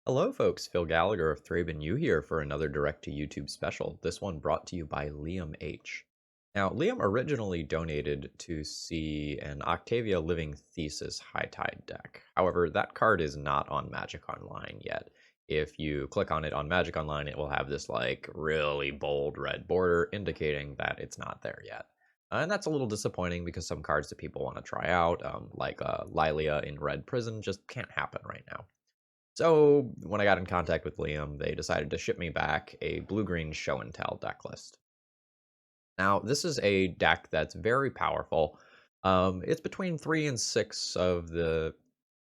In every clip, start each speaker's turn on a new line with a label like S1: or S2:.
S1: Hello, folks. Phil Gallagher of ThrabenU here for another direct-to-YouTube special. This one brought to you by Liam H. Now, Liam originally donated to see an Octavia Living Thesis High Tide deck. However, that card is not on Magic Online yet. If you click on it on Magic Online, it will have this like really bold red border indicating that it's not there yet. And that's a little disappointing because some cards that people want to try out, like Lilia in Red Prison, just can't happen right now. So when I got in contact with Liam, they decided to ship me back a blue-green show and tell deck list. Now, this is a deck that's very powerful. It's between 3 and 6% of the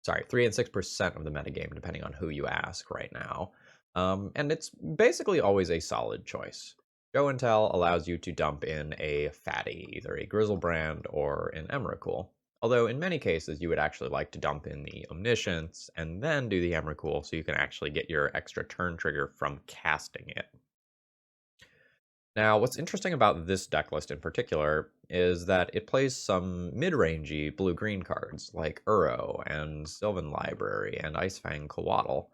S1: metagame, depending on who you ask right now. And it's basically always a solid choice. Show and Tell allows you to dump in a fatty, either a Griselbrand or an Emrakul. Although in many cases you would actually like to dump in the Omniscience and then do the Emrakul so you can actually get your extra turn trigger from casting it. Now, what's interesting about this deck list in particular is that it plays some mid-rangey blue-green cards like Uro and Sylvan Library and Icefang Coatl,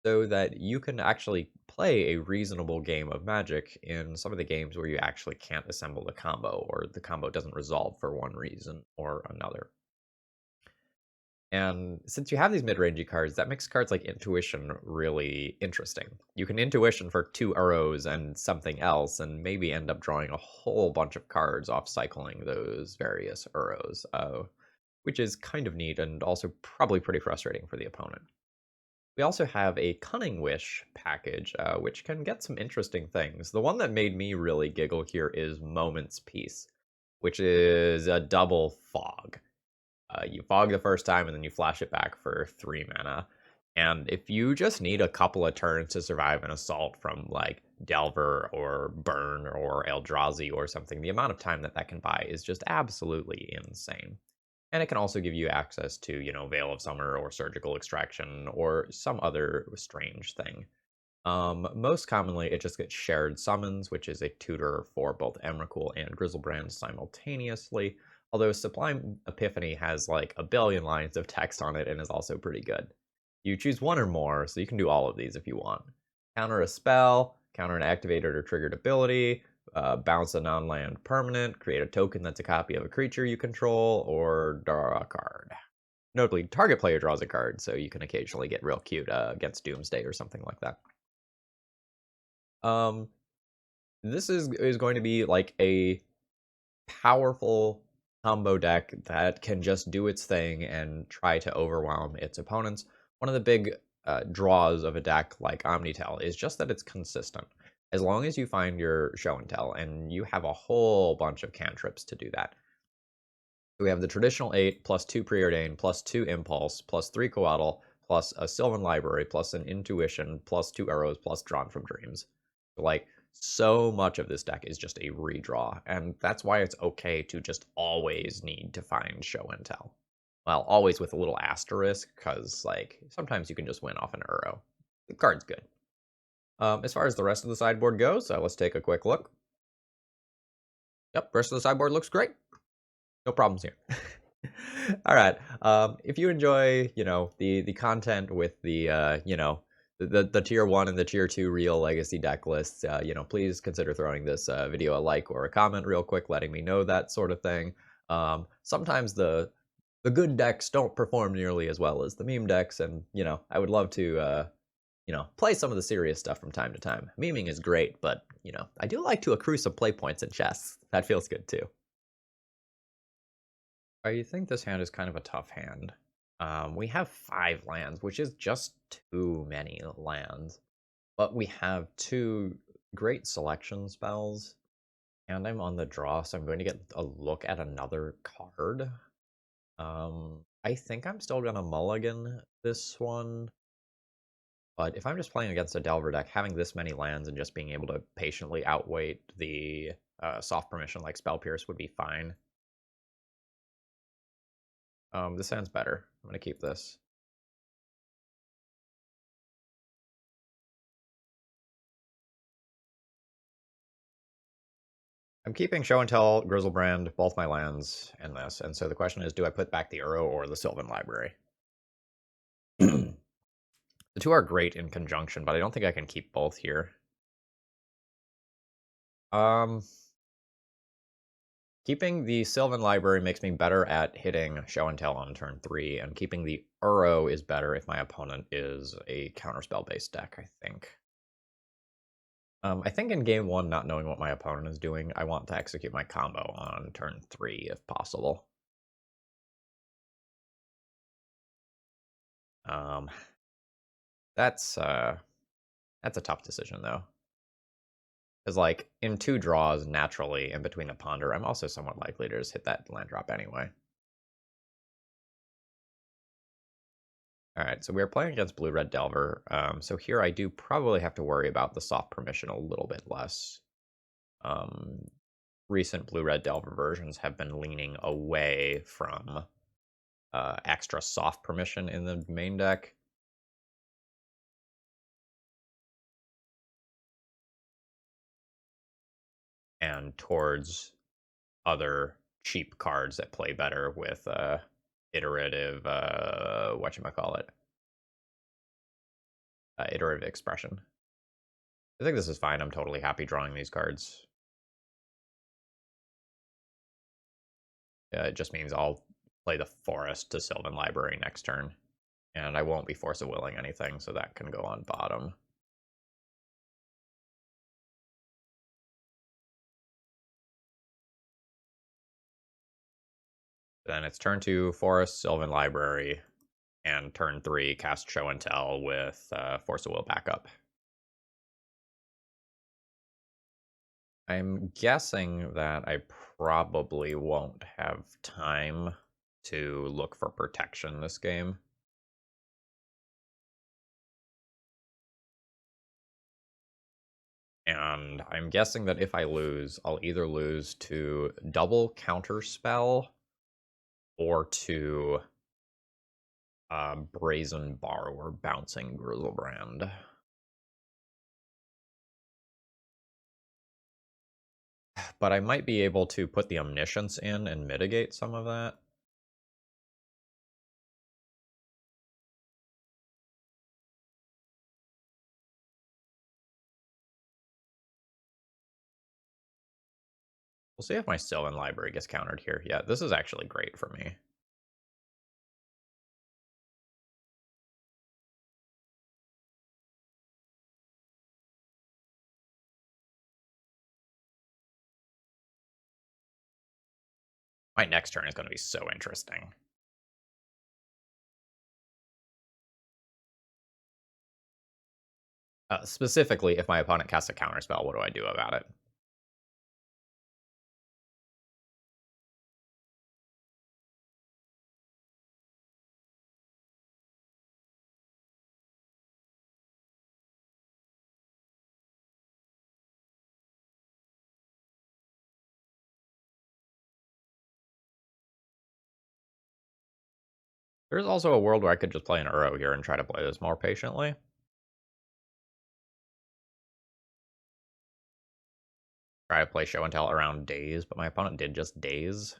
S1: so that you can actually play a reasonable game of Magic in some of the games where you actually can't assemble the combo or the combo doesn't resolve for one reason or another. And since you have these mid-rangey cards, that makes cards like Intuition really interesting. You can Intuition for 2 arrows and something else, and maybe end up drawing a whole bunch of cards off cycling those various arrows, which is kind of neat and also probably pretty frustrating for the opponent. We also have a Cunning Wish package, which can get some interesting things. The one that made me really giggle here is Moment's Peace, which is a double fog. You fog the first time and then you flash it back for 3 mana. And if you just need a couple of turns to survive an assault from like Delver or Burn or Eldrazi or something, the amount of time that that can buy is just absolutely insane. And it can also give you access to, Veil of Summer or Surgical Extraction or some other strange thing. Most commonly, it just gets shared summons, which is a tutor for both Emrakul and Griselbrand simultaneously. Although Sublime Epiphany has like a billion lines of text on it and is also pretty good. You choose one or more, so you can do all of these if you want. Counter a spell, counter an activated or triggered ability, bounce a non-land permanent, create a token that's a copy of a creature you control, or draw a card. Notably, target player draws a card, so you can occasionally get real cute against Doomsday or something like that. Um, this is going to be like a powerful combo deck that can just do its thing and try to overwhelm its opponents. One of the big draws of a deck like Omni-Tell is just that it's consistent. As long as you find your show and tell, and you have a whole bunch of cantrips to do that. We have the traditional 8 plus 2 Preordain plus 2 Impulse plus 3 Coatl plus a Sylvan Library plus an Intuition plus 2 Arrows plus Drawn from Dreams. Like, so much of this deck is just a redraw, and that's why it's okay to just always need to find show and tell. Well, always with a little asterisk, because, like, sometimes you can just win off an Uro. The card's good. As far as the rest of the sideboard goes, let's take a quick look. Yep, rest of the sideboard looks great. No problems here. All right. If you enjoy, the content with the, the tier 1 and the tier 2 real legacy deck lists, please consider throwing this video a like or a comment real quick, letting me know that sort of thing. Sometimes the good decks don't perform nearly as well as the meme decks, and, I would love to, play some of the serious stuff from time to time. Meming is great, but, I do like to accrue some play points in chess. That feels good too. I think this hand is kind of a tough hand. We have 5 lands, which is just too many lands. But we have 2 great selection spells, and I'm on the draw, so I'm going to get a look at another card. I think I'm still going to mulligan this one, but if I'm just playing against a Delver deck, having this many lands and just being able to patiently outweight the soft permission like Spell Pierce would be fine. This sounds better. I'm going to keep this. I'm keeping Show and Tell, Griselbrand, both my lands in this, and so the question is, do I put back the Uro or the Sylvan Library? The two are great in conjunction, but I don't think I can keep both here. Keeping the Sylvan Library makes me better at hitting Show and Tell on turn 3, and keeping the Uro is better if my opponent is a counterspell-based deck, I think. I think in game 1, not knowing what my opponent is doing, I want to execute my combo on turn 3 if possible. That's a tough decision, though. Because, like, in 2 draws, naturally, in between the Ponder, I'm also somewhat likely to just hit that land drop anyway. Alright, so we're playing against Blue-Red Delver, so here I do probably have to worry about the soft permission a little bit less. Recent Blue-Red Delver versions have been leaning away from extra soft permission in the main deck. And towards other cheap cards that play better with iterative, whatchamacallit, iterative expression. I think this is fine. I'm totally happy drawing these cards. It just means I'll play the Forest to Sylvan Library next turn. And I won't be Force of Willing anything, so that can go on bottom. Then it's turn 2, Forest, Sylvan Library, and turn 3, cast Show and Tell with Force of Will backup. I'm guessing that I probably won't have time to look for protection this game. And I'm guessing that if I lose, I'll either lose to double Counterspell or to Brazen Borrower bouncing Griselbrand. But I might be able to put the Omniscience in and mitigate some of that. We'll see if my Sylvan Library gets countered here. Yeah, this is actually great for me. My next turn is going to be so interesting. Specifically, if my opponent casts a counterspell, what do I do about it? There's also a world where I could just play an Uro here and try to play this more patiently. Try to play Show and Tell around Daze, but my opponent did just Daze.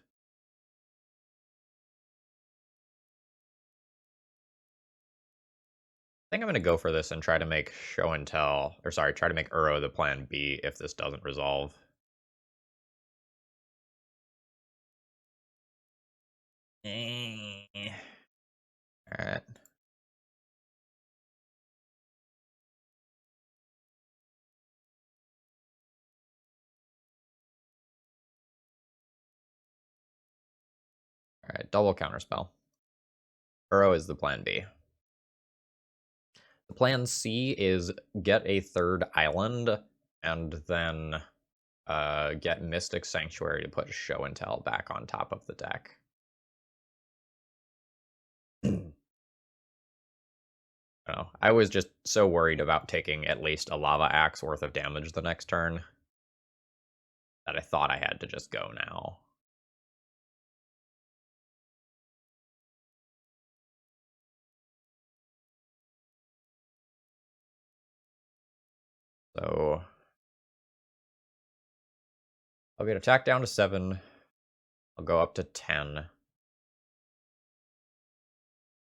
S1: I think I'm going to go for this and try to make Show and Tell, or sorry, try to make Uro the plan B if this doesn't resolve. Alright. Alright, double counterspell. Uro is the plan B. The plan C is get a third island and then get Mystic Sanctuary to put Show and Tell back on top of the deck. I was just so worried about taking at least a Lava Axe worth of damage the next turn that I thought I had to just go now. So I'll get attack down to 7. I'll go up to 10.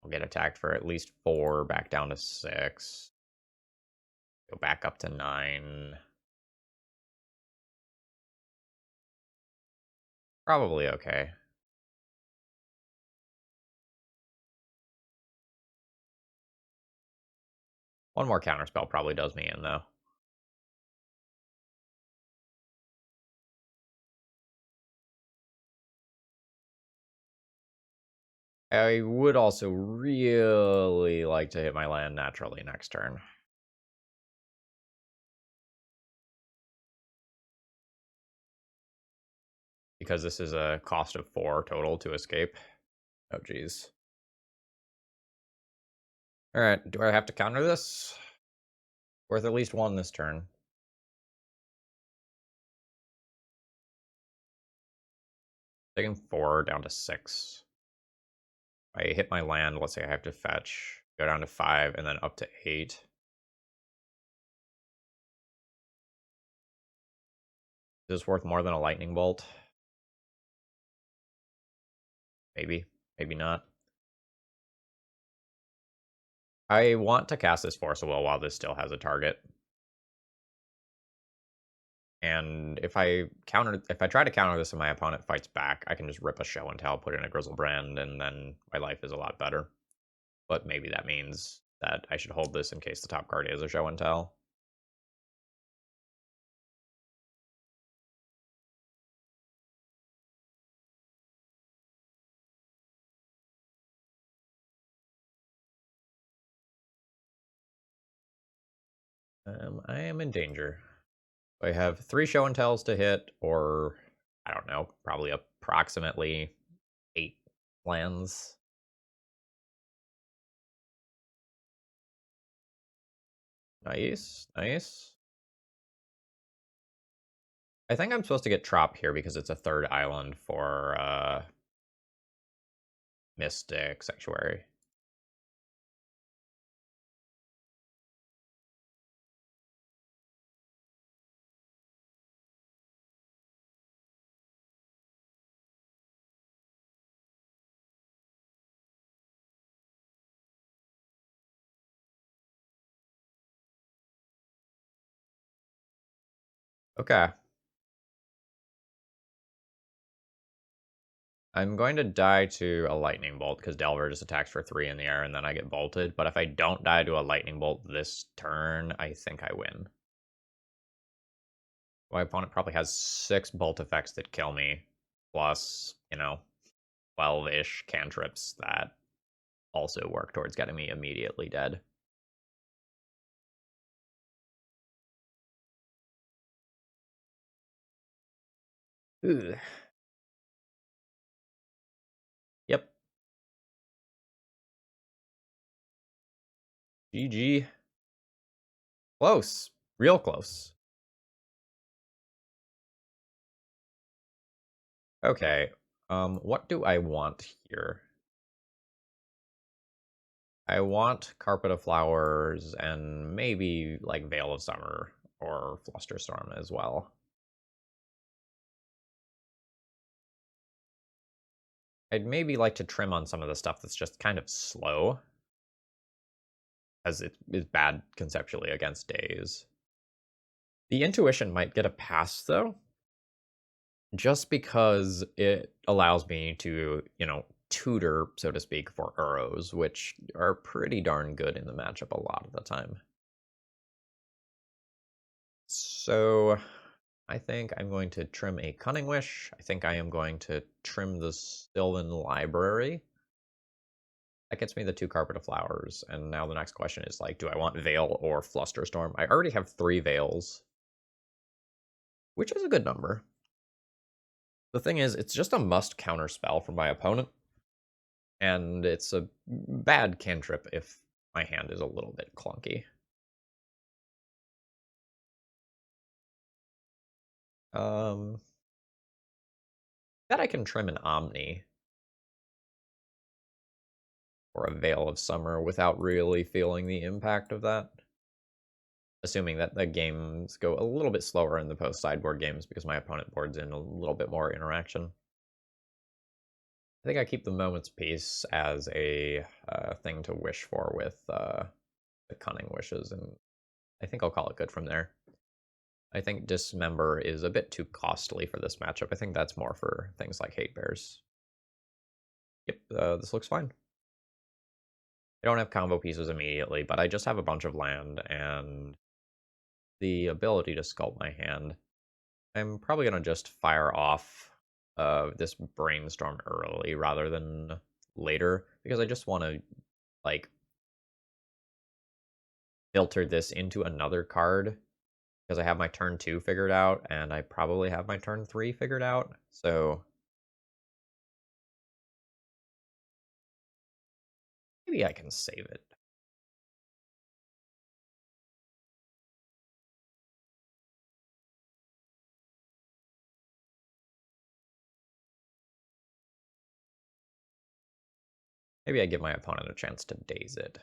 S1: I'll I'll get attacked for at least 4, back down to 6. Go back up to 9. Probably okay. One more counterspell probably does me in, though. I would also really like to hit my land naturally next turn. Because this is a cost of 4 total to escape. Oh, geez. Alright, do I have to counter this? Worth at least 1 this turn. Taking 4 down to 6. I hit my land, let's say I have to fetch, go down to 5, and then up to 8. Is this worth more than a lightning bolt? Maybe, maybe not. I want to cast this Force of Will while this still has a target. And if I try to counter this and my opponent fights back, I can just rip a Show and Tell, put in a Griselbrand, and then my life is a lot better. But maybe that means that I should hold this in case the top card is a Show and Tell. I am in danger. I have 3 Show and Tells to hit, or I don't know, probably approximately 8 lands. Nice, nice. I think I'm supposed to get Trop here because it's a 3rd island for Mystic Sanctuary. Okay. I'm going to die to a Lightning Bolt because Delver just attacks for 3 in the air and then I get bolted. But if I don't die to a Lightning Bolt this turn, I think I win. My opponent probably has 6 bolt effects that kill me, plus, 12-ish cantrips that also work towards getting me immediately dead. Ugh. Yep. GG. Close. Real close. Okay. What do I want here? I want Carpet of Flowers and maybe like Veil of Summer or Flusterstorm as well. I'd maybe like to trim on some of the stuff that's just kind of slow, as it is bad conceptually against Daze. The Intuition might get a pass, though, just because it allows me to, tutor, so to speak, for Uros, which are pretty darn good in the matchup a lot of the time. So I think I'm going to trim a Cunning Wish. I think I am going to trim the Sylvan Library. That gets me the 2 Carpet of Flowers, and now the next question is, like, do I want Veil or Flusterstorm? I already have 3 Veils, which is a good number. The thing is, it's just a must counter spell for my opponent, and it's a bad cantrip if my hand is a little bit clunky. That I can trim an Omni or a Veil of Summer without really feeling the impact of that. Assuming that the games go a little bit slower in the post-sideboard games because my opponent boards in a little bit more interaction. I think I keep the Moment's Peace as a thing to wish for with the Cunning Wishes, and I think I'll call it good from there. I think Dismember is a bit too costly for this matchup. I think that's more for things like Hate Bears. Yep, this looks fine. I don't have combo pieces immediately, but I just have a bunch of land and the ability to sculpt my hand. I'm probably going to just fire off this Brainstorm early rather than later, because I just want to, like, filter this into another card, because I have my turn 2 figured out, and I probably have my turn 3 figured out, so maybe I can save it. Maybe I give my opponent a chance to daze it.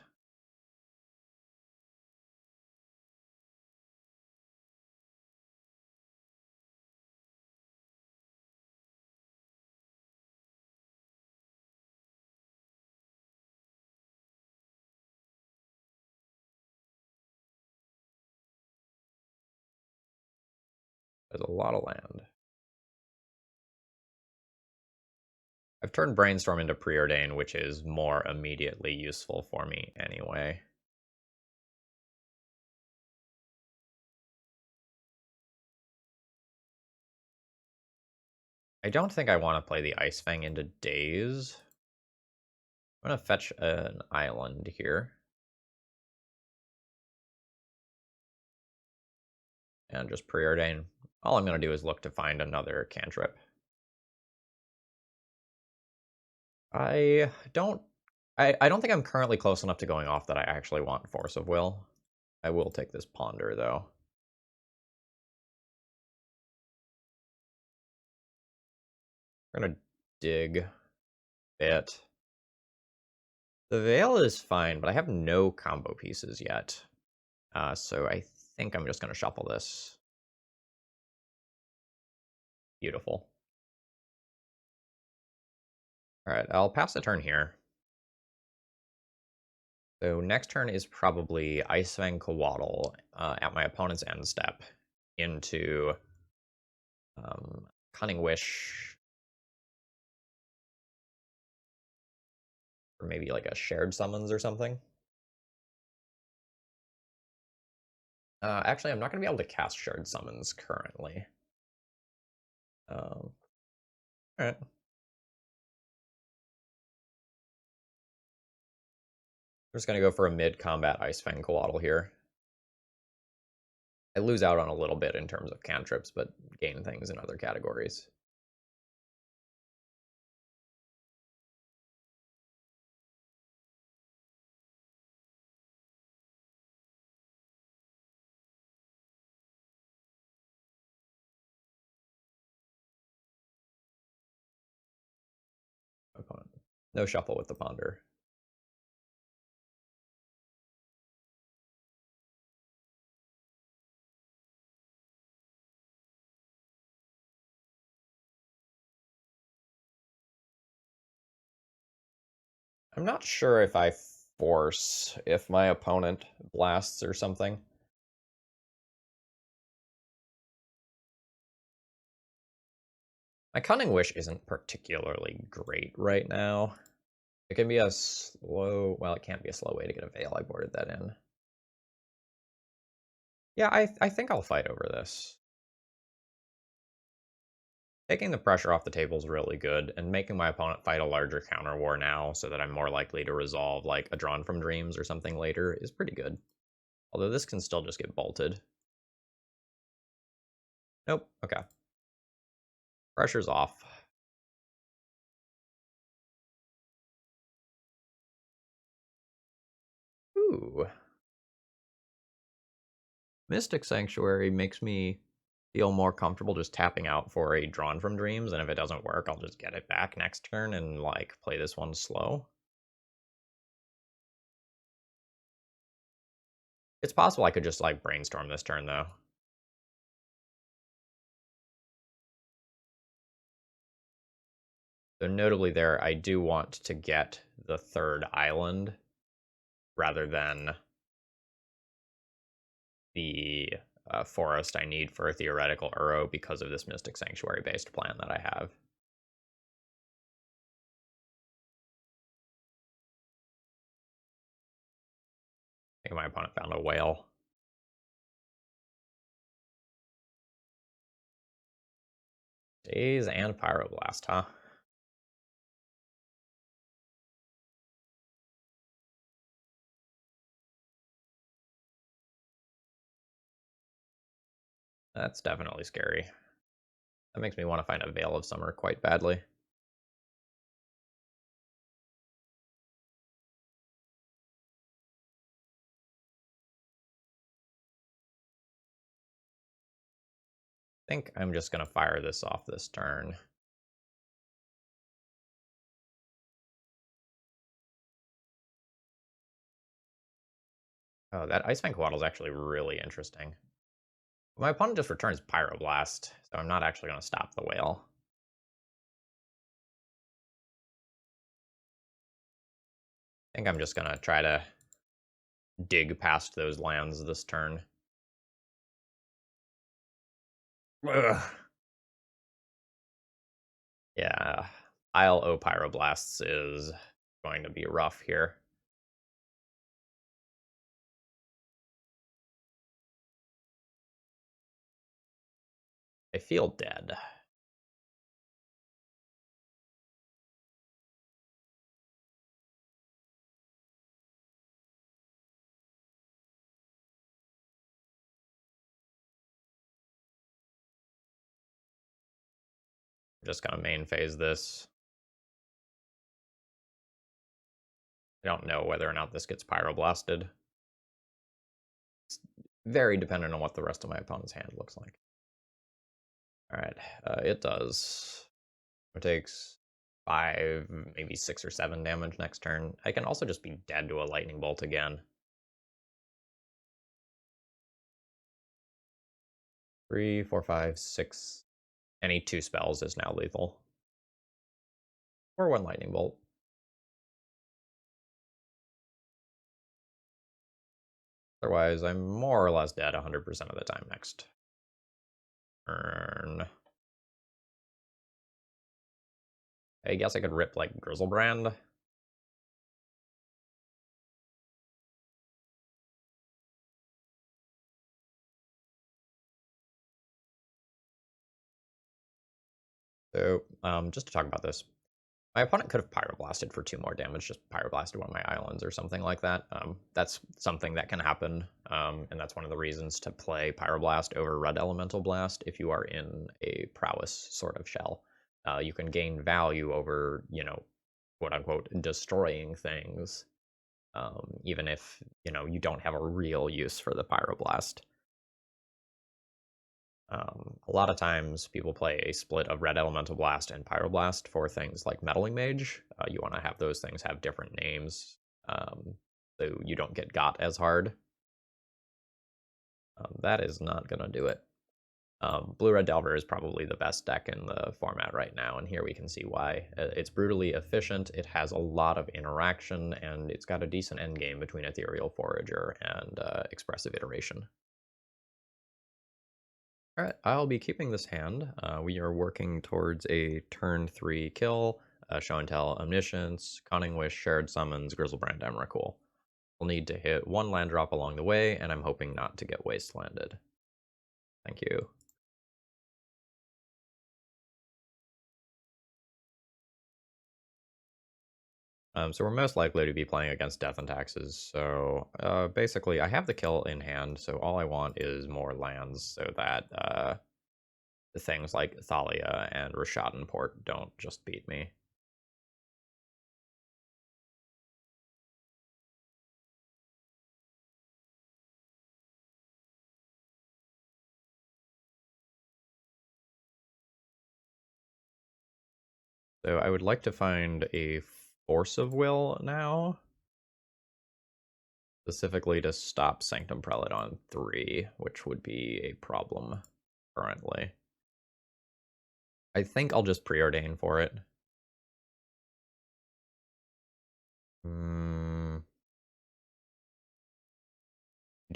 S1: There's a lot of land. I've turned Brainstorm into Preordain, which is more immediately useful for me anyway. I don't think I want to play the Ice Fang into Daze. I'm going to fetch an island here. And just Preordain. All I'm going to do is look to find another cantrip. I don't think I'm currently close enough to going off that I actually want Force of Will. I will take this Ponder, though. We're going to dig a bit. The Veil is fine, but I have no combo pieces yet. So I think I'm just going to shuffle this. Beautiful. All right, I'll pass the turn here. So next turn is probably Icefang Coatl at my opponent's end step into Cunning Wish, or maybe like a Shared Summons or something. Actually, I'm not going to be able to cast Shared Summons currently. All right. I'm just going to go for a mid-combat Icefang Coatl here. I lose out on a little bit in terms of cantrips, but gain things in other categories. Opponent. No shuffle with the Ponder. I'm not sure if I force if my opponent blasts or something. My Cunning Wish isn't particularly great right now. It can be a slow... Well, it can't be a slow way to get a Veil. I boarded that in. Yeah, I think I'll fight over this. Taking the pressure off the table is really good, and making my opponent fight a larger counter war now so that I'm more likely to resolve, like, a Drawn from Dreams or something later is pretty good. Although this can still just get bolted. Nope, okay. Pressure's off. Ooh. Mystic Sanctuary makes me feel more comfortable just tapping out for a Drawn from Dreams, and if it doesn't work, I'll just get it back next turn and, like, play this one slow. It's possible I could just, like, Brainstorm this turn, though. So notably there, I do want to get the third island rather than the forest I need for a theoretical Uro because of this Mystic Sanctuary based plan that I have. I think my opponent found a whale. Daze and Pyroblast, huh? That's definitely scary. That makes me want to find a Veil of Summer quite badly. I think I'm just going to fire this off this turn. Oh, that Icebank Waddle is actually really interesting. My opponent just returns Pyroblast, so I'm not actually going to stop the whale. I think I'm just going to try to dig past those lands this turn. Ugh. Yeah, Isle O Pyroblasts is going to be rough here. I feel dead. I'm just going to main phase this. I don't know whether or not this gets Pyroblasted. It's very dependent on what the rest of my opponent's hand looks like. Alright, it does. It takes 5, maybe 6 or 7 damage next turn. I can also just be dead to a Lightning Bolt again. 3, 4, 5, 6. Any 2 spells is now lethal. Or 1 Lightning Bolt. Otherwise, I'm more or less dead 100% of the time next turn. I guess I could rip, like, Griselbrand. So, just to talk about this, my opponent could have Pyroblasted for 2 more damage, just Pyroblasted one of my islands or something like that. That's something that can happen, and that's one of the reasons to play Pyroblast over Red Elemental Blast if you are in a prowess sort of shell. You can gain value over, you know, quote-unquote, destroying things, even if, you know, you don't have a real use for the Pyroblast. A lot of times people play a split of Red Elemental Blast and Pyroblast for things like Meddling Mage. You want to have those things have different names, so you don't get got as hard. That is not going to do it. Blue-Red Delver is probably the best deck in the format right now, and here we can see why. It's brutally efficient, it has a lot of interaction, and it's got a decent endgame between Ethereal Forager and Expressive Iteration. Alright, I'll be keeping this hand. We are working towards a turn 3 kill, Show and Tell, Omniscience, Cunning Wish, Shared Summons, Griselbrand, Emrakul. We'll need to hit 1 land drop along the way, and I'm hoping not to get wastelanded. Thank you. So we're most likely to be playing against Death and Taxes, so basically I have the kill in hand, so all I want is more lands so that things like Thalia and Rishadenport don't just beat me. So I would like to find a Force of Will now, specifically to stop Sanctum Prelate on 3, which would be a problem currently. I think I'll just preordain for it.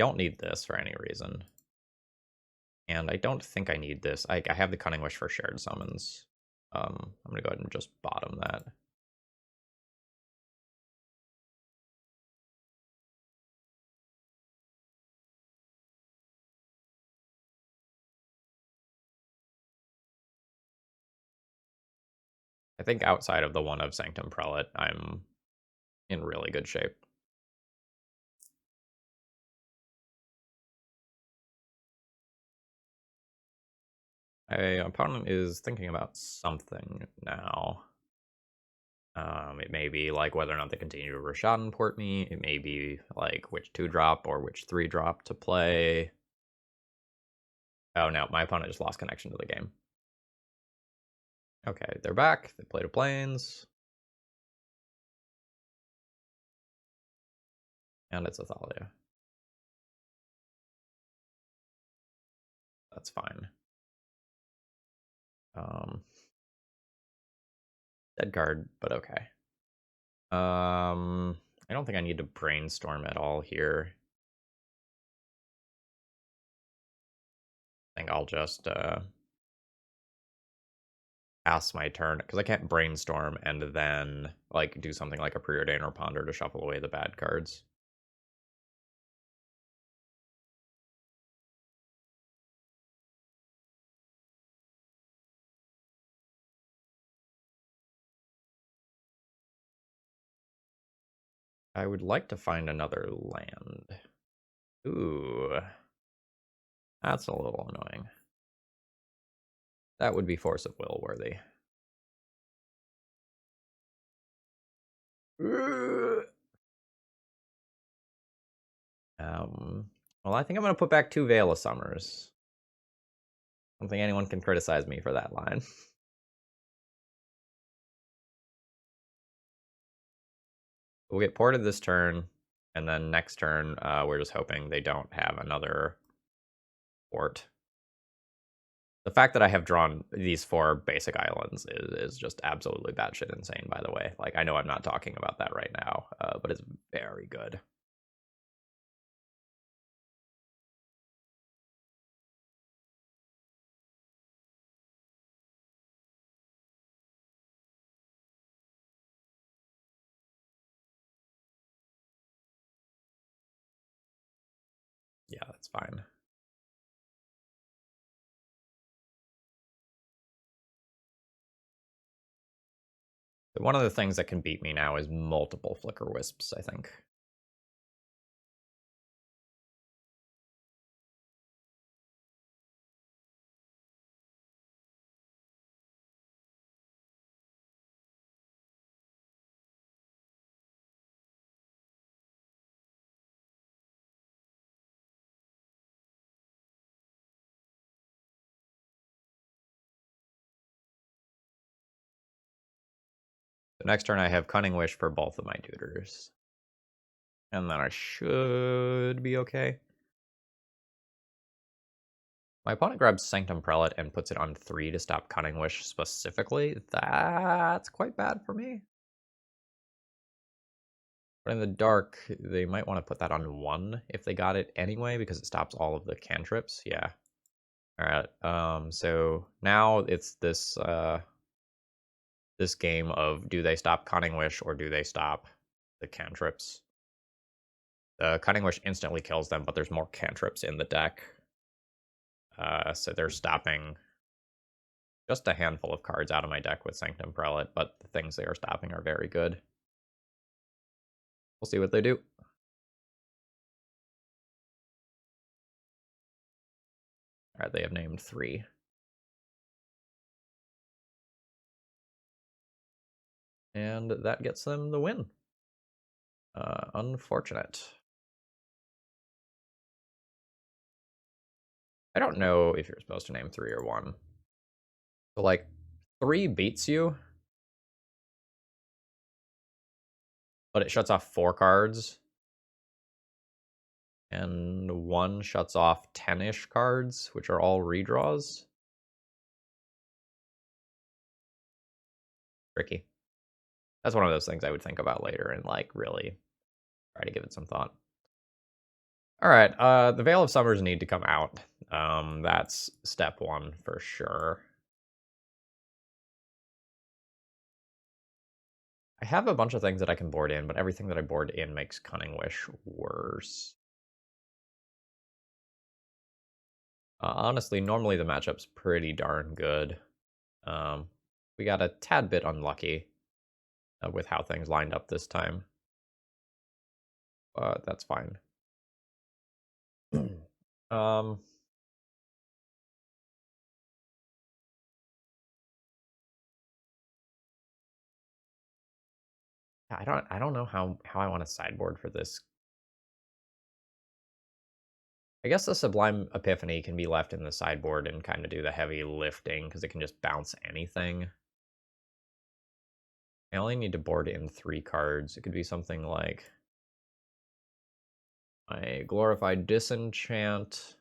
S1: don't need this for any reason. And I don't think I need this. I have the Cunning Wish for shared summons. I'm going to go ahead and just bottom that. I think outside of the one of Sanctum Prelate, I'm in really good shape. My opponent is thinking about something now. It may be like whether or not they continue to Rashadan port me. It may be like which 2-drop or which 3-drop to play. Oh no, my opponent just lost connection to the game. Okay, they're back. They played a Plains. And it's Athalia. That's fine. Dead card, but okay. I don't think I need to brainstorm at all here. I think I'll just pass my turn because I can't brainstorm and then like do something like a Preordain or Ponder to shuffle away the bad cards. I would like to find another land. Ooh. That's a little annoying. That would be Force of Will worthy. Well, I think I'm going to put back 2 Veil of Summers. I don't think anyone can criticize me for that line. We'll get ported this turn, and then next turn, we're just hoping they don't have another port. The fact that I have drawn these 4 basic islands is just absolutely batshit insane, by the way. Like, I know I'm not talking about that right now, but it's very good. Yeah, that's fine. One of the things that can beat me now is multiple Flicker Wisps, I think. The next turn I have Cunning Wish for both of my tutors. And then I should be okay. My opponent grabs Sanctum Prelate and puts it on 3 to stop Cunning Wish specifically. That's quite bad for me. But in the dark, they might want to put that on 1 if they got it anyway, because it stops all of the cantrips. Yeah. Alright, so now it's this this game of do they stop Cunning Wish or do they stop the cantrips? The Cunning Wish instantly kills them, but there's more cantrips in the deck. So they're stopping just a handful of cards out of my deck with Sanctum Prelate, but the things they are stopping are very good. We'll see what they do. Alright, they have named 3. And that gets them the win. Unfortunate. I don't know if you're supposed to name 3 or 1. So, like, 3 beats you, but it shuts off 4 cards. And 1 shuts off 10-ish cards, which are all redraws. Tricky. That's one of those things I would think about later and, like, really try to give it some thought. All right, the Veil of Summers need to come out. That's step one for sure. I have a bunch of things that I can board in, but everything that I board in makes Cunning Wish worse. Honestly, normally the matchup's pretty darn good. We got a tad bit unlucky with how things lined up this time, but that's fine. um, I don't know how I want to sideboard for this. I guess the Sublime Epiphany can be left in the sideboard and kind of do the heavy lifting because it can just bounce anything. I only need to board in 3 cards. It could be something like my Glorified Disenchant,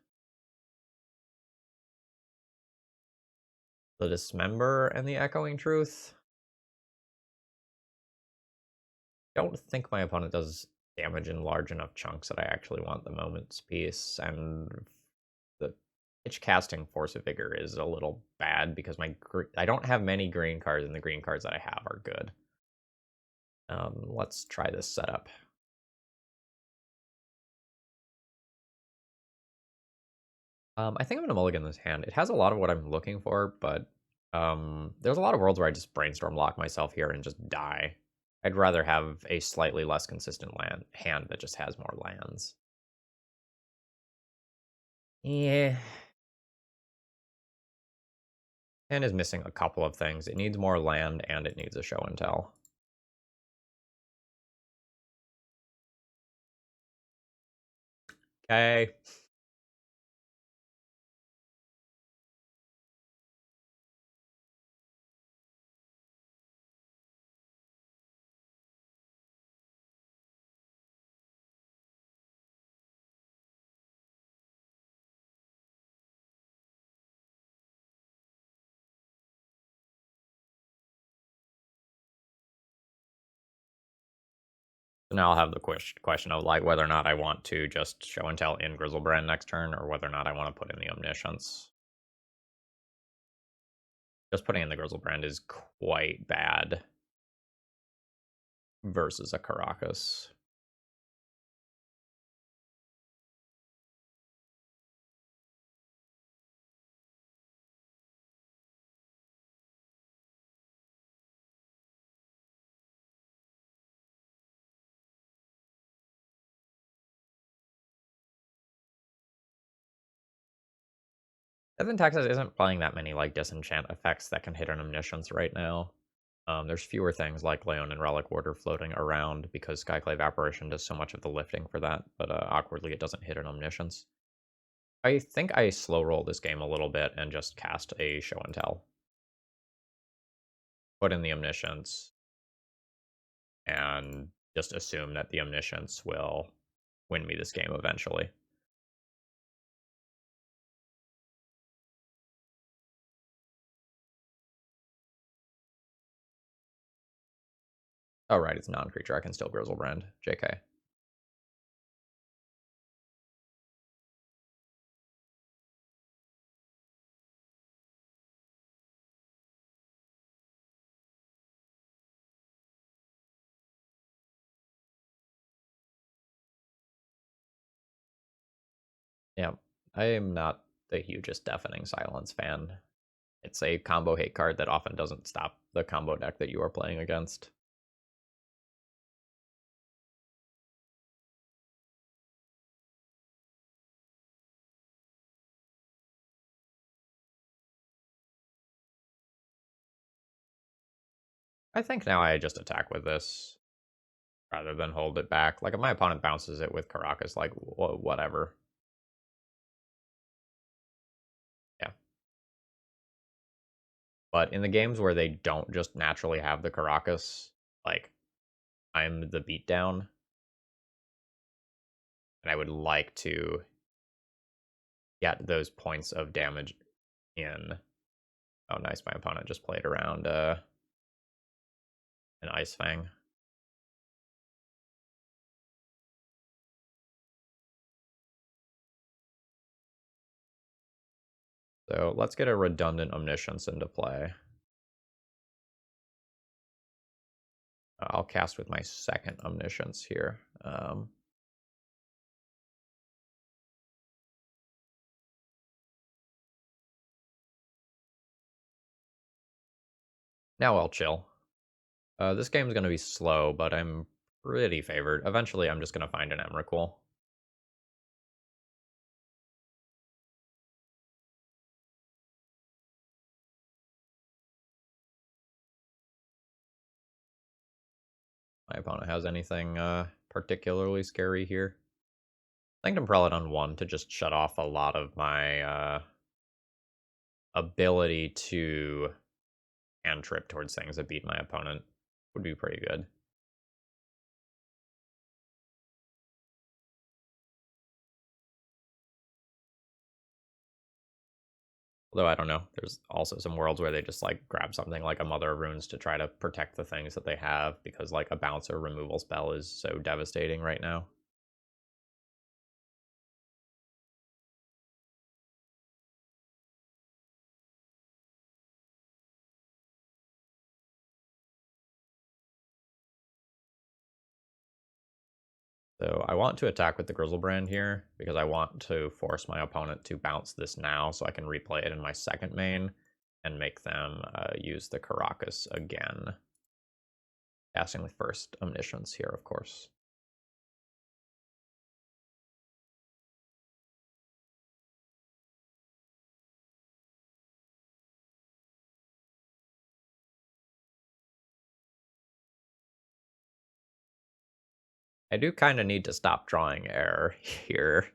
S1: the Dismember, and the Echoing Truth. Don't think my opponent does damage in large enough chunks that I actually want the Moment's Peace, and the pitch casting Force of Vigor is a little bad because I don't have many green cards, and the green cards that I have are good. Let's try this setup. I think I'm gonna mulligan this hand. It has a lot of what I'm looking for, but there's a lot of worlds where I just brainstorm lock myself here and just die. I'd rather have a slightly less consistent hand that just has more lands. Yeah. And is missing a couple of things. It needs more land, and it needs a show and tell. Okay. So now I'll have the question of like whether or not I want to just show and tell in Griselbrand next turn, or whether or not I want to put in the Omniscience. Just putting in the Griselbrand is quite bad versus a Caracas. Seven Taxes isn't playing that many like disenchant effects that can hit an Omniscience right now. There's fewer things like Leon and Relic Warder floating around because Skyclave Apparition does so much of the lifting for that, but awkwardly it doesn't hit an Omniscience. I think I slow roll this game a little bit and just cast a show and tell. Put in the Omniscience and just assume that the Omniscience will win me this game eventually. Oh, right, it's non-creature. I can still Griselbrand. JK. Yeah, I am not the hugest Deafening Silence fan. It's a combo hate card that often doesn't stop the combo deck that you are playing against. I think now I just attack with this rather than hold it back. Like if my opponent bounces it with Caracas, like whatever. Yeah. But in the games where they don't just naturally have the Caracas, like I'm the beatdown, and I would like to get those points of damage in. Oh, nice. My opponent just played around an Ice Fang. So let's get a redundant Omniscience into play. I'll cast with my second Omniscience here. Now I'll chill. This game's going to be slow, but I'm pretty favored. Eventually, I'm just going to find an Emrakul. My opponent has anything particularly scary here. I think I'm probably on 1 to just shut off a lot of my ability to cantrip towards things that beat my opponent. Would be pretty good. Although I don't know, there's also some worlds where they just like grab something like a Mother of Runes to try to protect the things that they have because like a bounce or removal spell is so devastating right now. So I want to attack with the Griselbrand here because I want to force my opponent to bounce this now so I can replay it in my second main and make them use the Karakas again. Casting with first Omniscience here, of course. I do kind of need to stop drawing air here.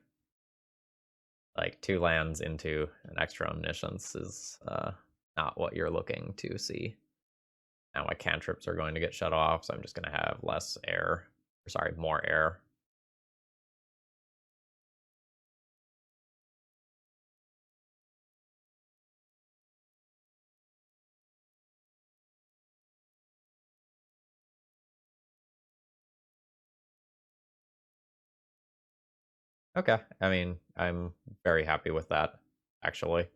S1: Like 2 lands into an extra Omniscience is not what you're looking to see. Now my cantrips are going to get shut off, so I'm just going to have less air. Or sorry, more air. Okay, I mean, I'm very happy with that, actually.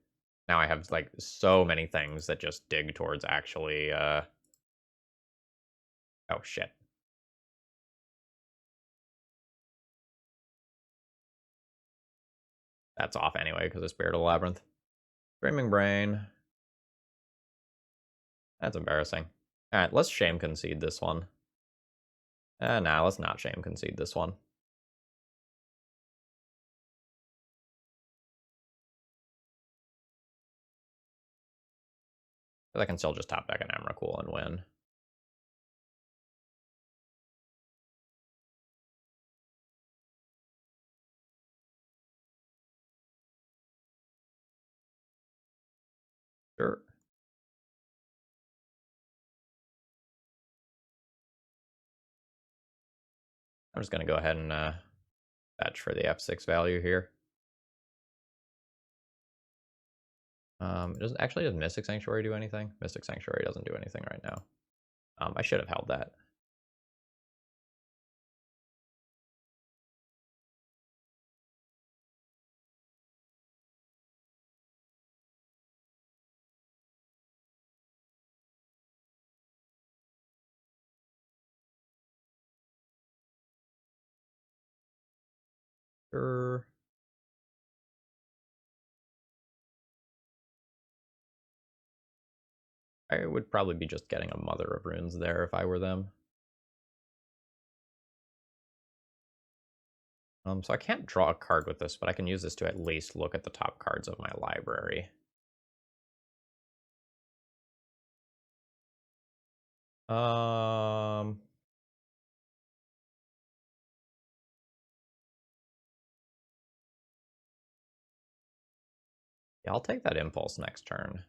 S1: Now I have, like, so many things that just dig towards actually, oh, shit. That's off anyway, because of Spirit of the Labyrinth. Dreaming Brain. That's embarrassing. Alright, let's shame concede this one. Nah, let's not shame concede this one. Because I can still just top deck an Emrakul and win. Sure. I'm just going to go ahead and fetch for the F6 value here. Does Mystic Sanctuary do anything? Mystic Sanctuary doesn't do anything right now. I should have held that. Sure. I would probably be just getting a Mother of Runes there if I were them. So I can't draw a card with this, but I can use this to at least look at the top cards of my library. Um, yeah, I'll take that Impulse next turn.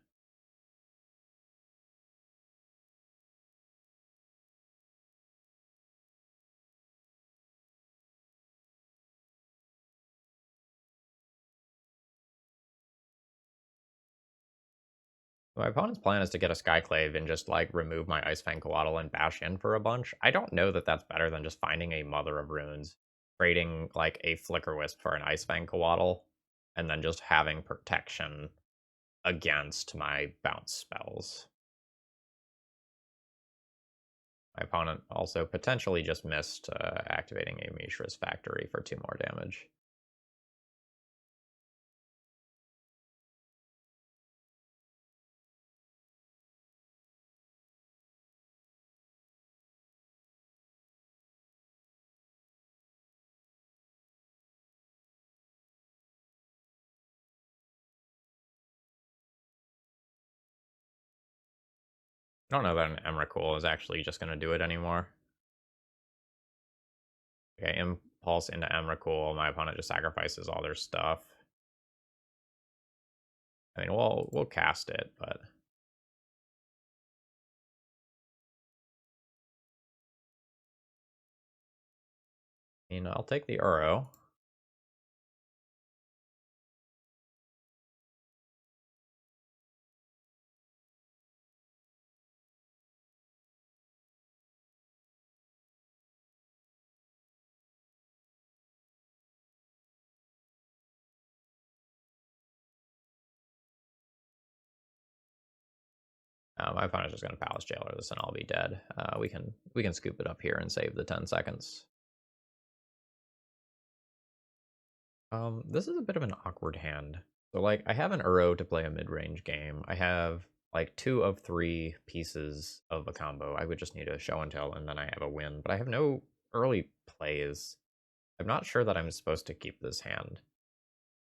S1: My opponent's plan is to get a Skyclave and just, like, remove my Icefang Coatl and bash in for a bunch. I don't know that that's better than just finding a Mother of Runes, trading, like, a Flicker Wisp for an Icefang Coatl, and then just having protection against my bounce spells. My opponent also potentially just missed activating a Mishra's Factory for 2 more damage. I don't know that an Emrakul is actually just going to do it anymore. Okay, Impulse into Emrakul. My opponent just sacrifices all their stuff. I mean, we'll cast it, but I mean, I'll take the Uro. My opponent's just going to Palace Jailer this, and I'll be dead. We can scoop it up here and save the 10 seconds. This is a bit of an awkward hand. So, like, I have an Uro to play a mid-range game. I have, like, 2 of 3 pieces of a combo. I would just need a show and tell, and then I have a win. But I have no early plays. I'm not sure that I'm supposed to keep this hand.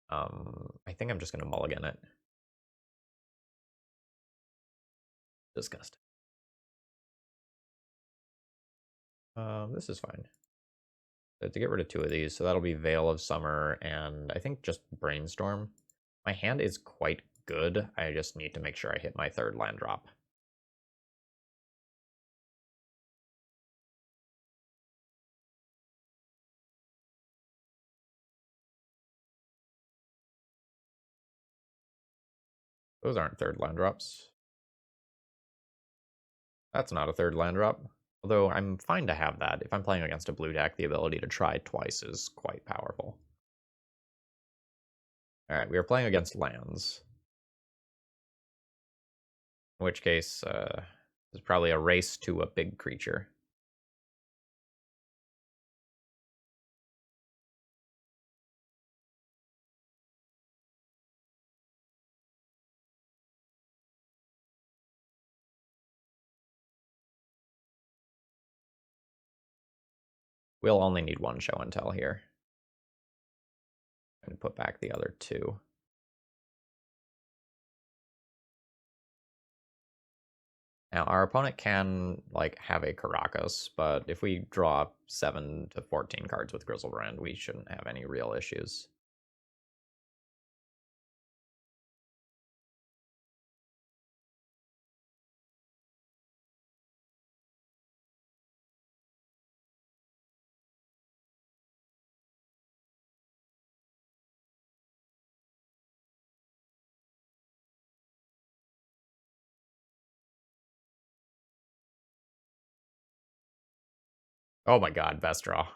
S1: I think I'm just going to mulligan it. Disgusting. This is fine. To get rid of 2 of these, so that'll be Veil of Summer and I think just Brainstorm. My hand is quite good. I just need to make sure I hit my 3rd land drop. Those aren't 3rd land drops. That's not a 3rd land drop. Although I'm fine to have that. If I'm playing against a blue deck, the ability to try twice is quite powerful. Alright, we are playing against lands. In which case, there's probably a race to a big creature. We'll only need 1 show and tell here. And put back the other 2. Now, our opponent can, like, have a Caracas, but if we draw 7 to 14 cards with Griselbrand, we shouldn't have any real issues. Oh my god, best draw.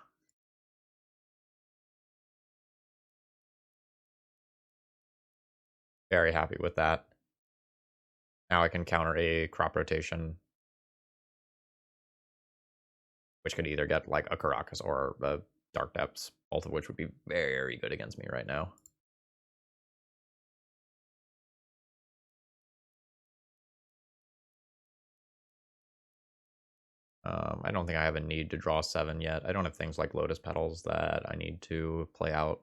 S1: Very happy with that. Now I can counter a crop rotation, which could either get, like, a Caracas or a Dark Depths, both of which would be very good against me right now. I don't think I have a need to draw 7 yet. I don't have things like Lotus Petals that I need to play out.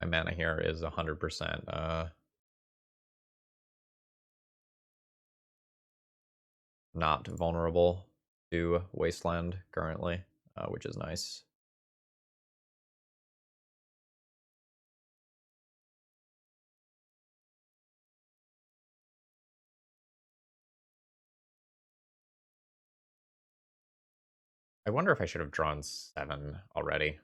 S1: My mana here is 100%. Not vulnerable to Wasteland currently, which is nice. I wonder if I should have drawn 7 already.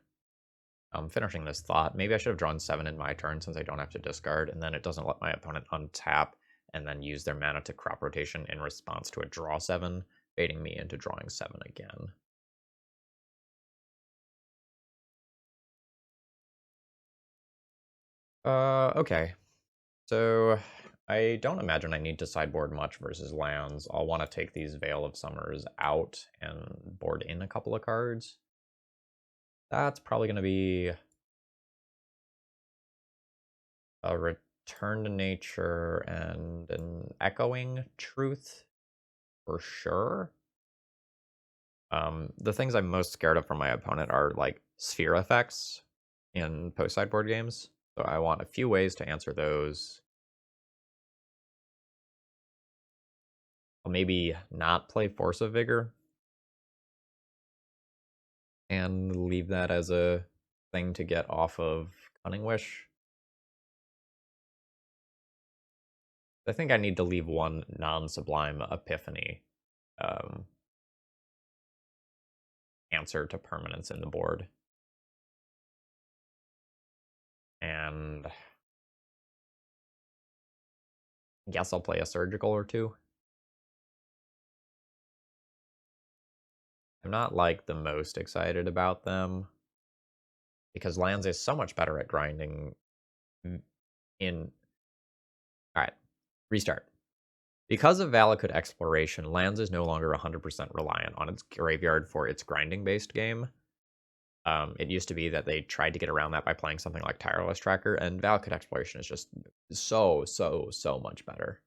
S1: I'm finishing this thought. Maybe I should have drawn 7 in my turn since I don't have to discard, and then it doesn't let my opponent untap and then use their mana to crop rotation in response to a draw 7, baiting me into drawing 7 again. Okay. So I don't imagine I need to sideboard much versus lands. I'll want to take these Veil of Summers out and board in a couple of cards. That's probably going to be a Return to Nature and an Echoing Truth for sure. The things I'm most scared of from my opponent are like sphere effects in post sideboard games. So I want a few ways to answer those. I'll maybe not play Force of Vigor and leave that as a thing to get off of Cunning Wish. I think I need to leave one non-sublime Epiphany answer to permanence in the board. And I guess I'll play a Surgical or two. I'm not like the most excited about them because lands is so much better at grinding in. Alright, restart. Because of Valakut Exploration, lands is no longer 100% reliant on its graveyard for its grinding-based game. It used to be that they tried to get around that by playing something like Tireless Tracker, and Valakut Exploration is just so much better.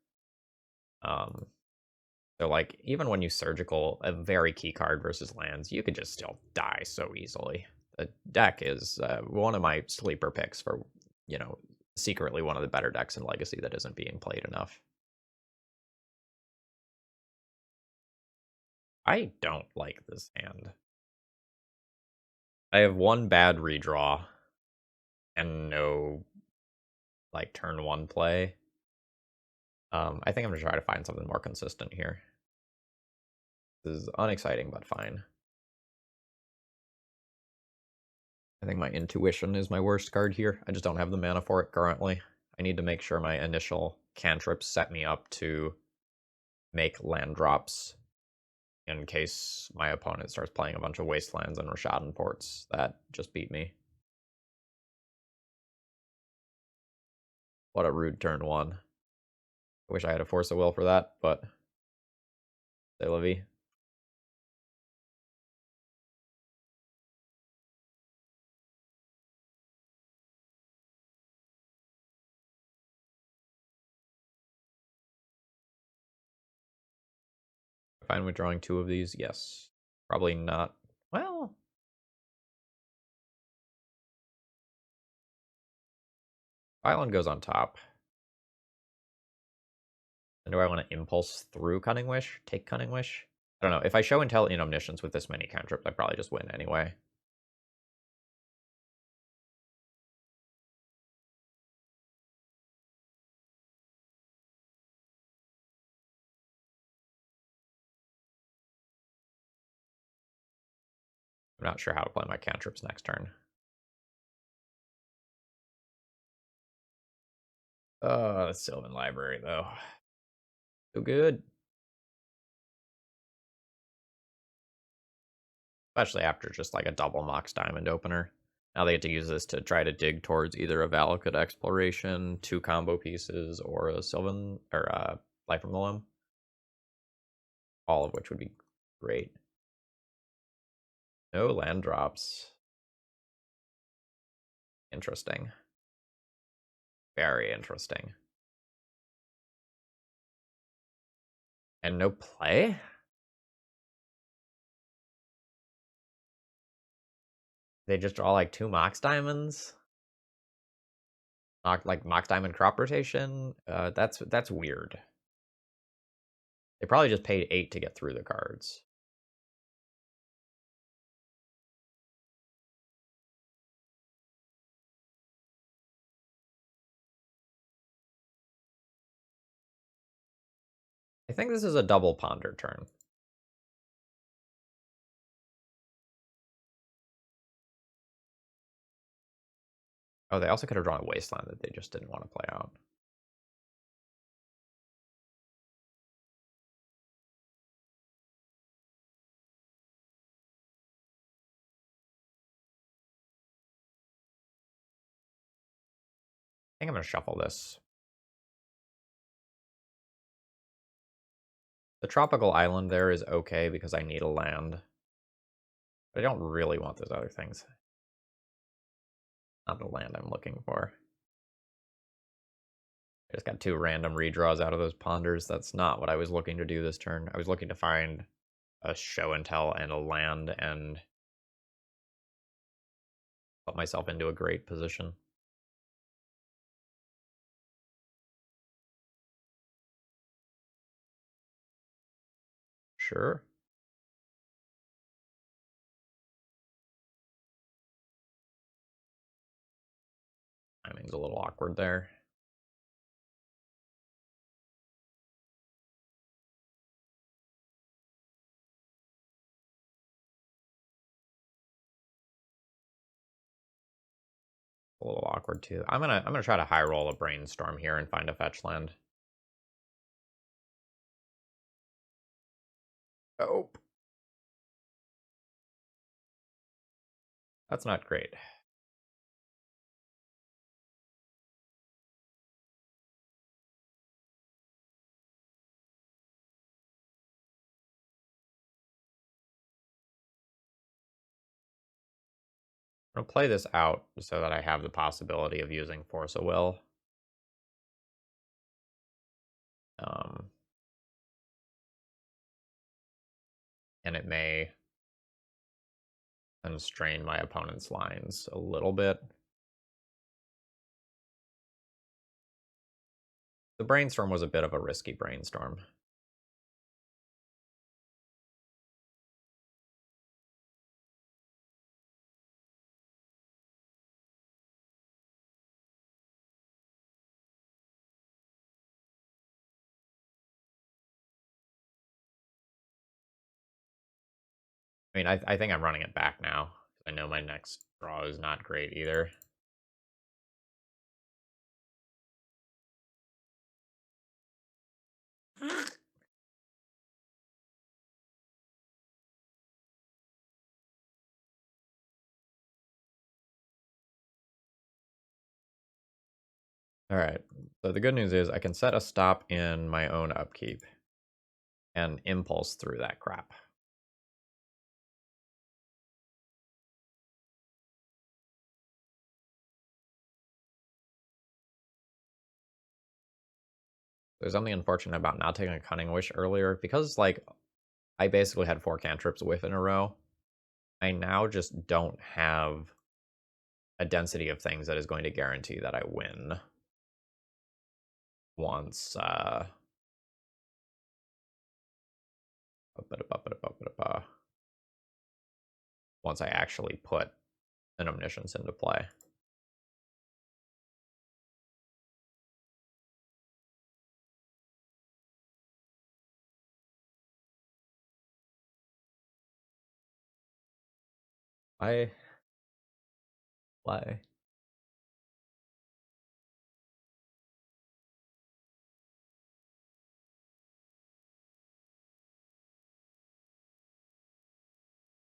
S1: So like, even when you Surgical a very key card versus lands, you could just still die so easily. The deck is one of my sleeper picks for, secretly one of the better decks in Legacy that isn't being played enough. I don't like this hand. I have one bad redraw and no like turn one play. I think I'm gonna try to find something more consistent here. This is unexciting but fine. I think my intuition is my worst card here. I just don't have the mana for it currently. I need to make sure my initial cantrips set me up to make land drops in case my opponent starts playing a bunch of wastelands and Rashadan ports that just beat me. What a rude turn one. I wish I had a Force of Will for that, but c'est la vie. Fine with drawing two of these? Yes. Probably not. Well, Island goes on top. And do I want to impulse through Cunning Wish? Take Cunning Wish? I don't know. If I show and tell in Omniscience with this many cantrips, I probably just win anyway. I'm not sure how to play my cantrips next turn. The Sylvan Library, though. So good. Especially after just like a double Mox Diamond opener. Now they get to use this to try to dig towards either a Valakut Exploration, two combo pieces, or a Sylvan, or a Life from the Loam. All of which would be great. No land drops. Interesting. Very interesting. And no play? They just draw like two Mox Diamonds? Like Mox Diamond crop rotation? That's weird. They probably just paid 8 to get through the cards. I think this is a double ponder turn. Oh, they also could have drawn a wasteland that they just didn't want to play out. think I'm going to shuffle this. The tropical island there is okay because I need a land. But I don't really want those other things. Not the land I'm looking for. I just got 2 random redraws out of those ponders. That's not what I was looking to do this turn. I was looking to find a show and tell and a land and put myself into a great position. Sure. Timing's a little awkward there. A little awkward too. I'm gonna try to high roll a brainstorm here and find a fetch land. Oh, that's not great. I'm gonna play this out so that I have the possibility of using Force of Will. And it may constrain my opponent's lines a little bit. The brainstorm was a bit of a risky brainstorm. I mean, I think I'm running it back now. I know my next draw is not great either. All right. So the good news is I can set a stop in my own upkeep and impulse through that crap. There's something unfortunate about not taking a Cunning Wish earlier because, like, I basically had 4 cantrips whiff in a row. I now just don't have a density of things that is going to guarantee that I win once once I actually put an Omniscience into play. Why?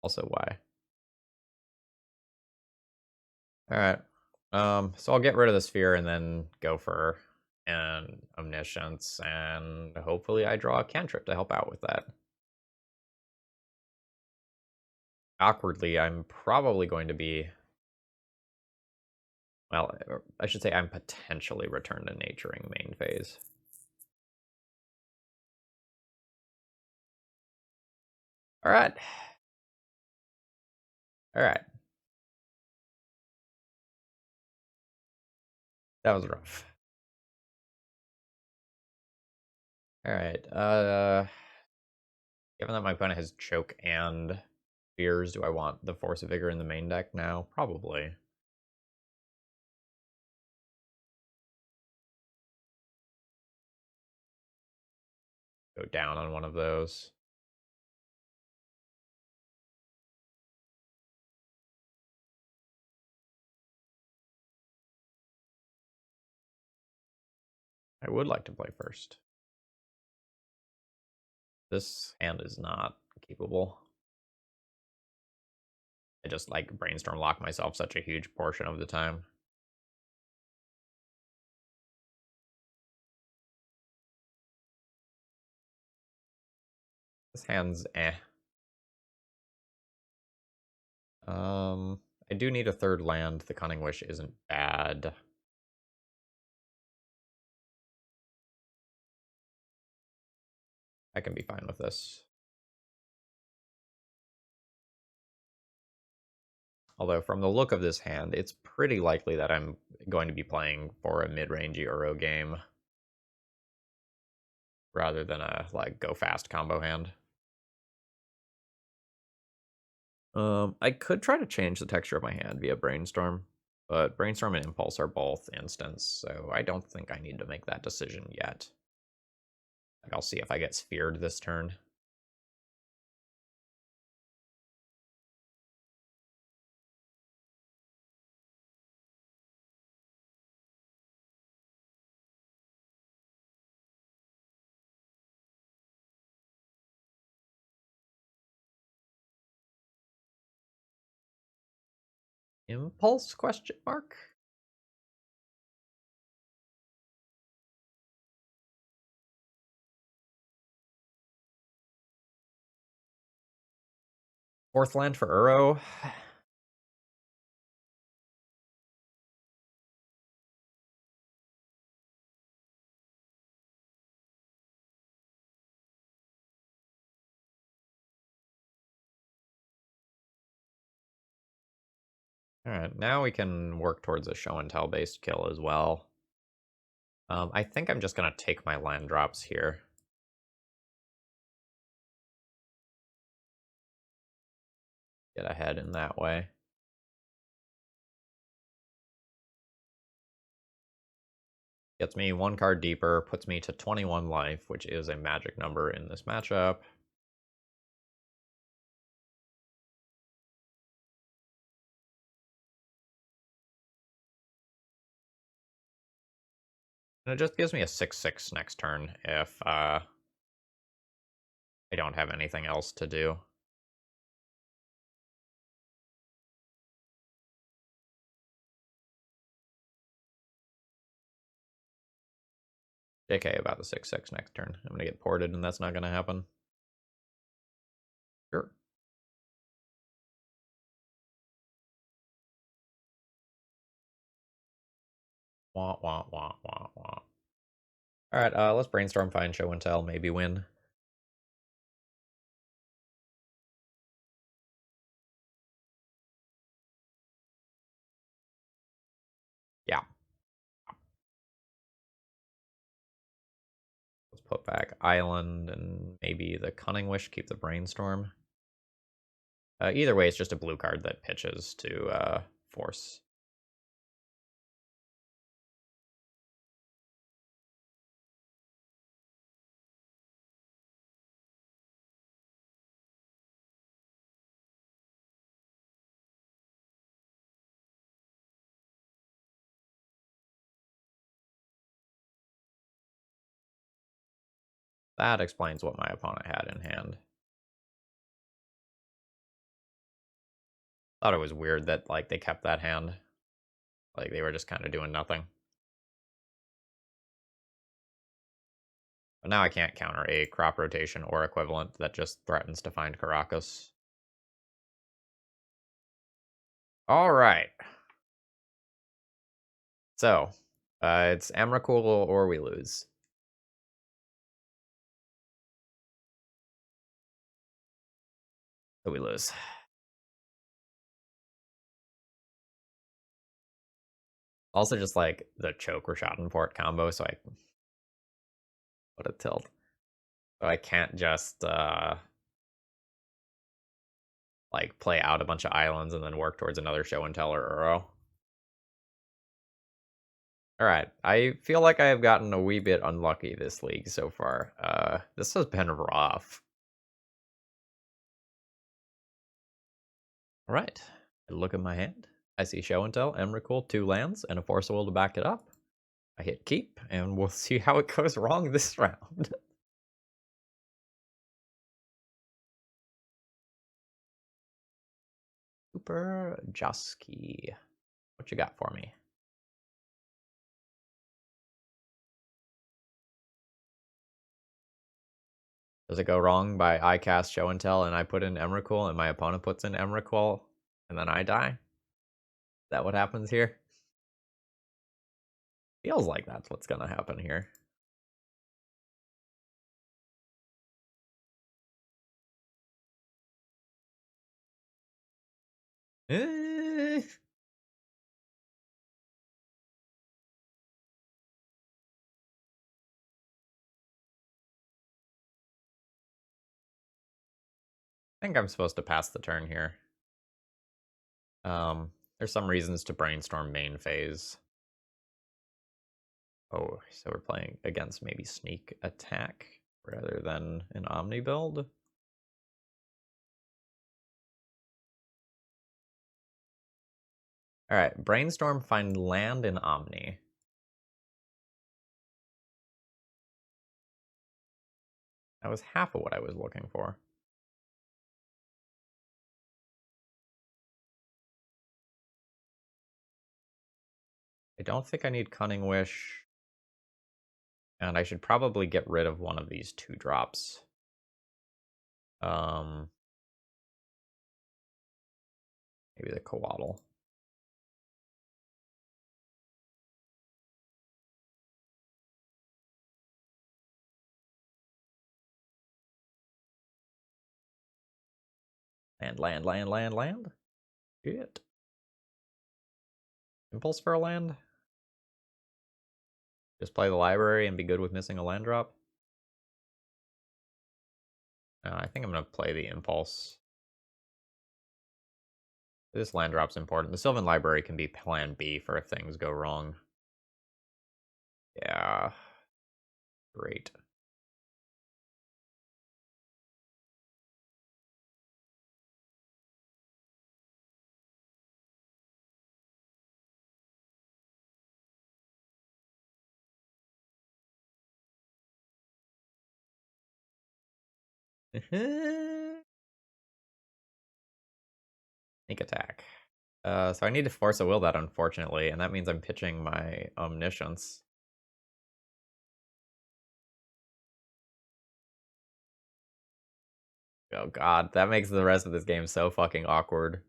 S1: Also, why? All right. So I'll get rid of the sphere and then go for an Omniscience, and hopefully I draw a cantrip to help out with that. Awkwardly, I'm probably going to be, well, I should say I'm potentially return to naturing main phase. All right. All right. That was rough. All right. Given that my opponent has choke and fears, do I want the Force of Vigor in the main deck now? Probably. Go down on one of those. I would like to play first. This hand is not capable. I just like brainstorm lock myself such a huge portion of the time. This hand's eh. I do need a third land. The Cunning Wish isn't bad. I can be fine with this. Although from the look of this hand, it's pretty likely that I'm going to be playing for a mid-rangey Uro game rather than a like go fast combo hand. I could try to change the texture of my hand via Brainstorm, but Brainstorm and Impulse are both instants, so I don't think I need to make that decision yet. Like, I'll see if I get sphered this turn. Impulse question mark? Fourth land for Uro. Alright, now we can work towards a show and tell based kill as well. I think I'm just gonna take my land drops here. Get ahead in that way. Gets me one card deeper, puts me to 21 life, which is a magic number in this matchup. And it just gives me a 6/6 next turn if I don't have anything else to do. JK about the 6/6 next turn. I'm gonna get ported and that's not gonna happen. Sure. Wah, wah, wah, wah, wah. Alright, let's brainstorm, find show and tell, maybe win. Yeah. Let's put back Island and maybe the Cunning Wish, keep the brainstorm. Either way, it's just a blue card that pitches to force. That explains what my opponent had in hand. Thought it was weird that like they kept that hand. Like they were just kind of doing nothing. But now I can't counter a crop rotation or equivalent that just threatens to find Caracas. All right. So, it's Emrakul or we lose. So we lose. Also just like the choke or Schadenfort combo, so I put a tilt. So I can't just like play out a bunch of islands and then work towards another show and tell or Uro. Alright, I feel like I have gotten a wee bit unlucky this league so far. This has been rough. Alright, look at my hand. I see show and tell, Emrakul, 2 lands, and a Force of Will to back it up. I hit keep, and we'll see how it goes wrong this round. Super Josky. What you got for me? Does it go wrong by I cast Show and Tell and I put in Emrakul and my opponent puts in Emrakul and then I die? Is that what happens here? Feels like that's what's gonna happen here. I think I'm supposed to pass the turn here. There's some reasons to brainstorm main phase. Oh, so we're playing against maybe sneak attack rather than an Omni build? Alright, brainstorm, find land in Omni. That was half of what I was looking for. I don't think I need Cunning Wish. And I should probably get rid of one of these 2-drops. Maybe the Coatl. Land. Shit. Impulse for a land? Just play the library and be good with missing a land drop? I think I'm going to play the Impulse. This land drop's important. The Sylvan Library can be plan B for if things go wrong. Yeah. Great. Sneak attack. So I need to force a will that, unfortunately, and that means I'm pitching my Omniscience. Oh god, that makes the rest of this game so fucking awkward.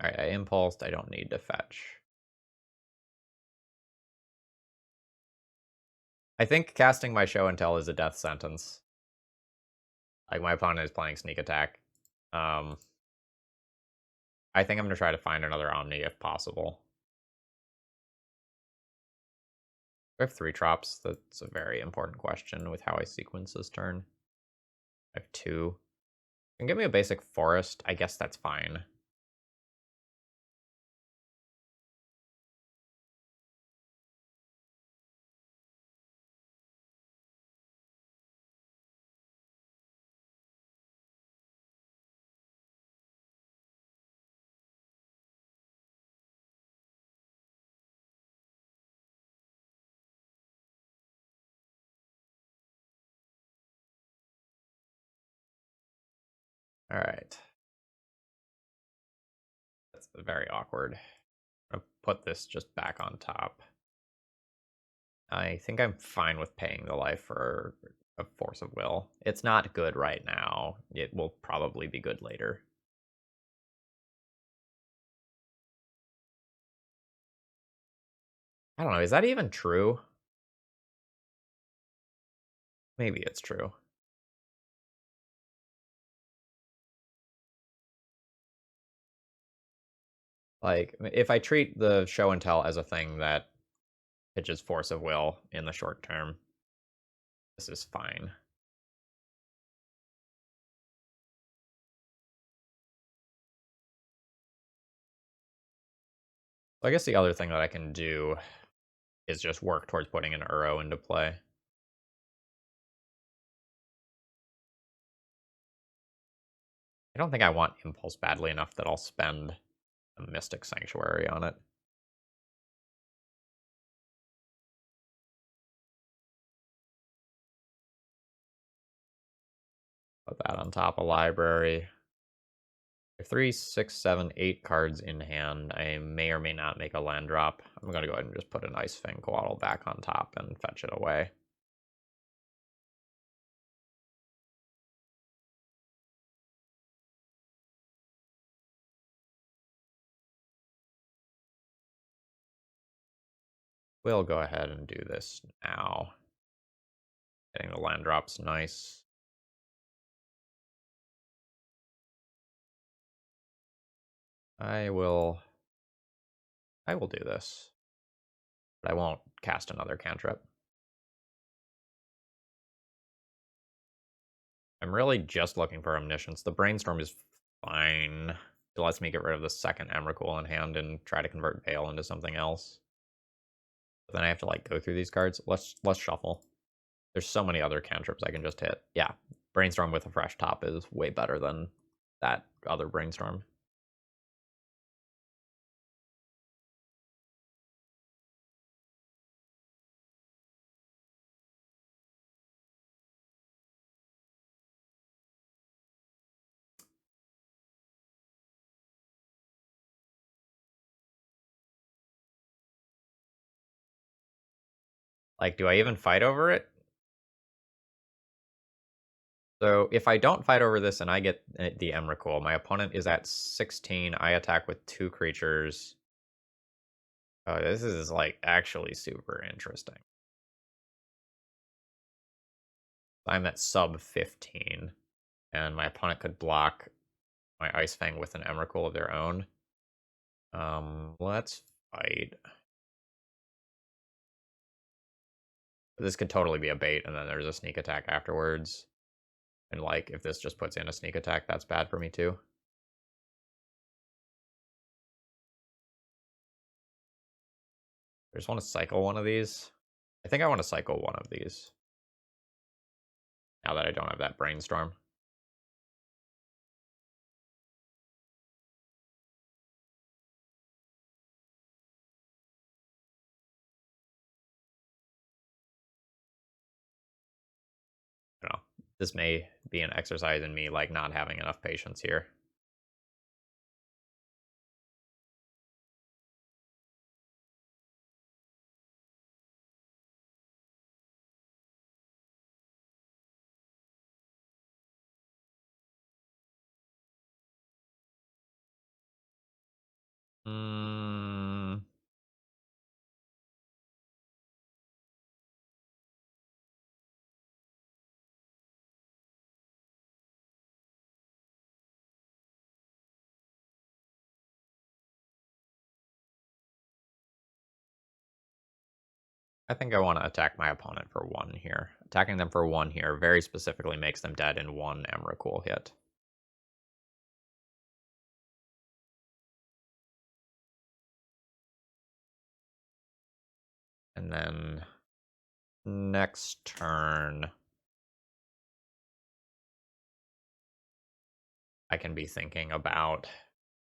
S1: Alright, I impulsed, I don't need to fetch. I think casting my Show and Tell is a death sentence. Like, my opponent is playing sneak attack. I think I'm going to try to find another Omni if possible. I have 3 drops. That's a very important question with how I sequence this turn. I have 2. You can give me a basic forest. I guess that's fine. Alright. That's very awkward. I'm gonna put this just back on top. I think I'm fine with paying the life for a Force of Will. It's not good right now. It will probably be good later. I don't know, is that even true? Maybe it's true. Like, if I treat the Show and Tell as a thing that pitches Force of Will in the short term, this is fine. So I guess the other thing that I can do is just work towards putting an Uro into play. I don't think I want Impulse badly enough that I'll spend a Mystic Sanctuary on it. Put that on top of library. 3, 6, 7, 8 cards in hand. I may or may not make a land drop. I'm going to go ahead and just put an Ice Fang Coatl back on top and fetch it away. We'll go ahead and do this now. Getting the land drops nice. I will do this. But I won't cast another cantrip. I'm really just looking for Omniscience. The Brainstorm is fine. It lets me get rid of the second Emrakul in hand and try to convert Bale into something else. But then I have to like go through these cards. Let's shuffle. There's so many other cantrips I can just hit. Yeah, Brainstorm with a fresh top is way better than that other Brainstorm. Like, do I even fight over it? So if I don't fight over this and I get the Emrakul, my opponent is at 16. I attack with 2 creatures. Oh, this is like actually super interesting. I'm at sub 15, and my opponent could block my Ice Fang with an Emrakul of their own. Let's fight. This could totally be a bait, and then there's a sneak attack afterwards. And like, if this just puts in a sneak attack, that's bad for me too. I just want to cycle one of these. I think I want to cycle one of these. Now that I don't have that Brainstorm. I don't know. This may be an exercise in me like not having enough patience here. I think I want to attack my opponent for 1 here. Attacking them for 1 here very specifically makes them dead in 1 Emrakul hit. And then next turn, I can be thinking about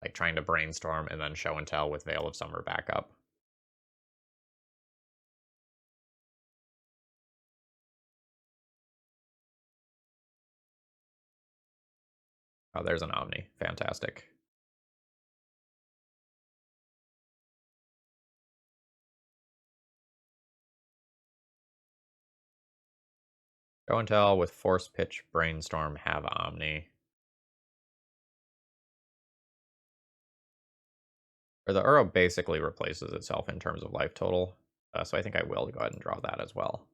S1: like trying to Brainstorm and then Show and Tell with Veil of Summer backup. Oh, there's an Omni. Fantastic. Show and Tell with Force Pitch, Brainstorm, have Omni. Or the Uro basically replaces itself in terms of life total, so I think I will go ahead and draw that as well.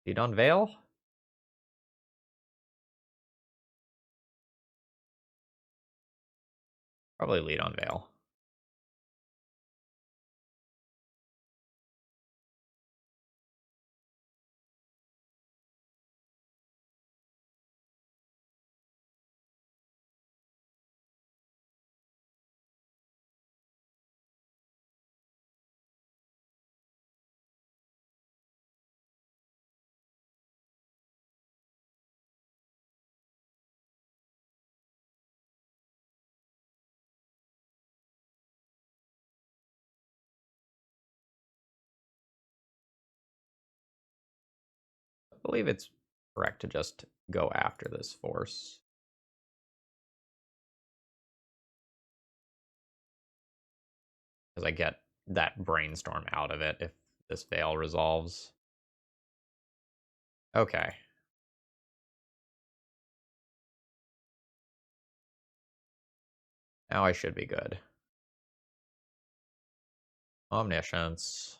S1: Lead on Veil? Probably lead on Veil. believe it's correct to just go after this force. Because I get that brainstorm out of it if this veil resolves. Okay. Now I should be good. Omniscience.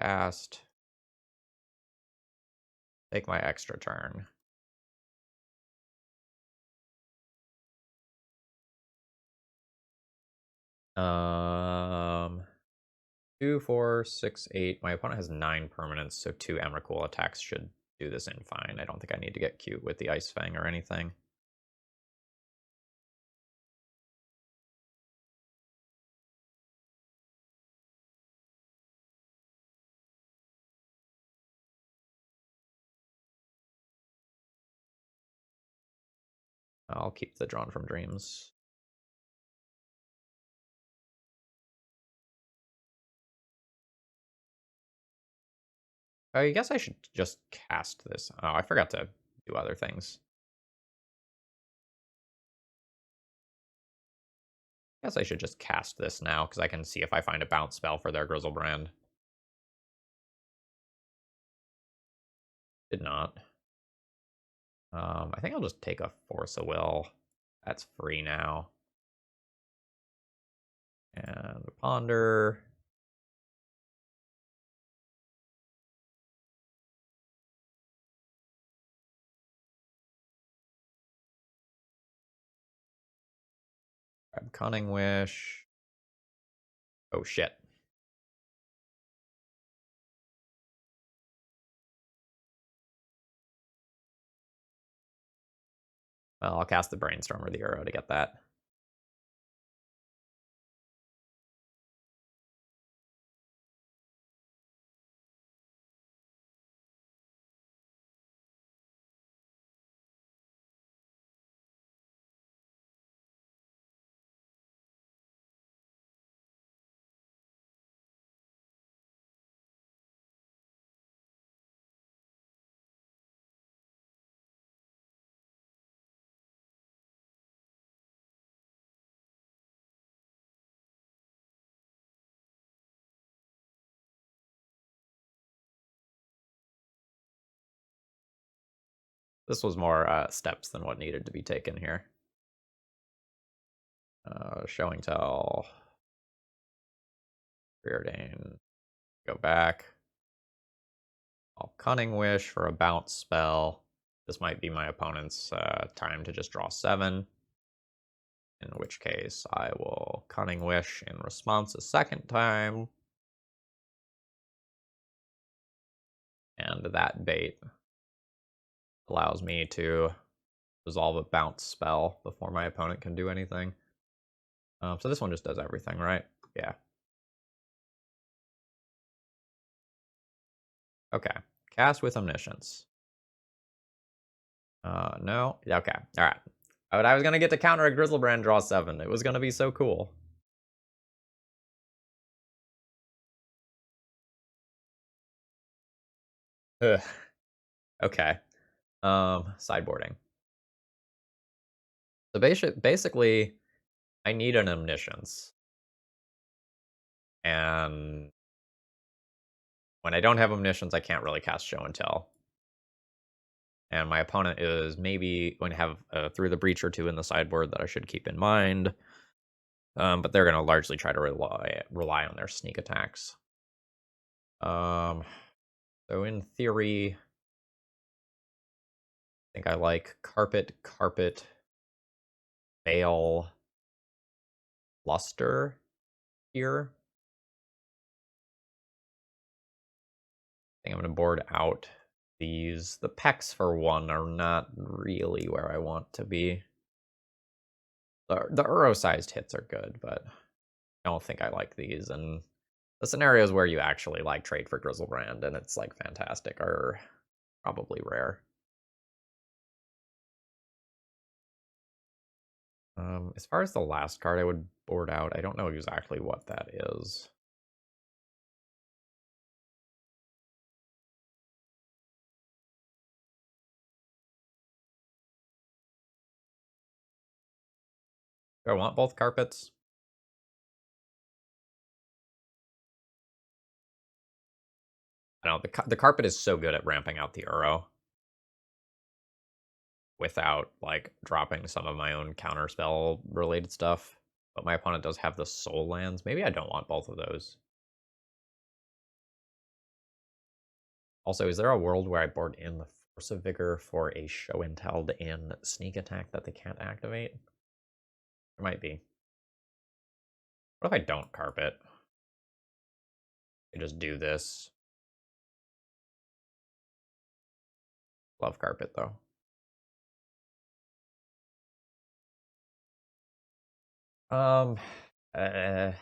S1: Cast. Take my extra turn. 2, 4, 6, 8. My opponent has 9 permanents, so 2 Emrakul attacks should do this in fine. I don't think I need to get cute with the Ice Fang or anything. I'll keep the Drawn from Dreams. I guess I should just cast this. Oh, I forgot to do other things. I guess I should just cast this now, because I can see if I find a bounce spell for their Griselbrand. Did not. I think I'll just take a Force of Will. That's free now. And Ponder. Grab Cunning Wish. Oh, shit. Well, I'll cast the Brainstorm or the Arrow to get that. This was more steps than what needed to be taken here. Show and Tell. Preordain. Go back. I'll Cunning Wish for a bounce spell. This might be my opponent's time to just draw 7. In which case, I will Cunning Wish in response a second time. And that bait allows me to resolve a bounce spell before my opponent can do anything. So this one just does everything, right? Yeah. Okay. Cast with Omniscience. No. Okay. All right. But I was going to get to counter a Griselbrand draw 7. It was going to be so cool. Ugh. Okay. Sideboarding. So basically, I need an Omniscience. And when I don't have Omniscience, I can't really cast Show and Tell. And my opponent is maybe going to have Through the Breach or 2 in the sideboard that I should keep in mind. But they're going to largely try to rely on their sneak attacks. So in theory, I think I like Carpet, Veil, Luster here. I think I'm going to board out these. The Pecks for 1 are not really where I want to be. The Uro-sized hits are good, but I don't think I like these. And the scenarios where you actually like trade for Griselbrand and it's like fantastic are probably rare. As far as the last card I would board out, I don't know exactly what that is. Do I want both carpets? I don't know, the carpet is so good at ramping out the Uro without, like, dropping some of my own counterspell related stuff. But my opponent does have the soul lands. Maybe I don't want both of those. Also, is there a world where I board in the Force of Vigor for a show and tell and sneak attack that they can't activate? There might be. What if I don't carpet? I just do this. Love carpet, though. Um, I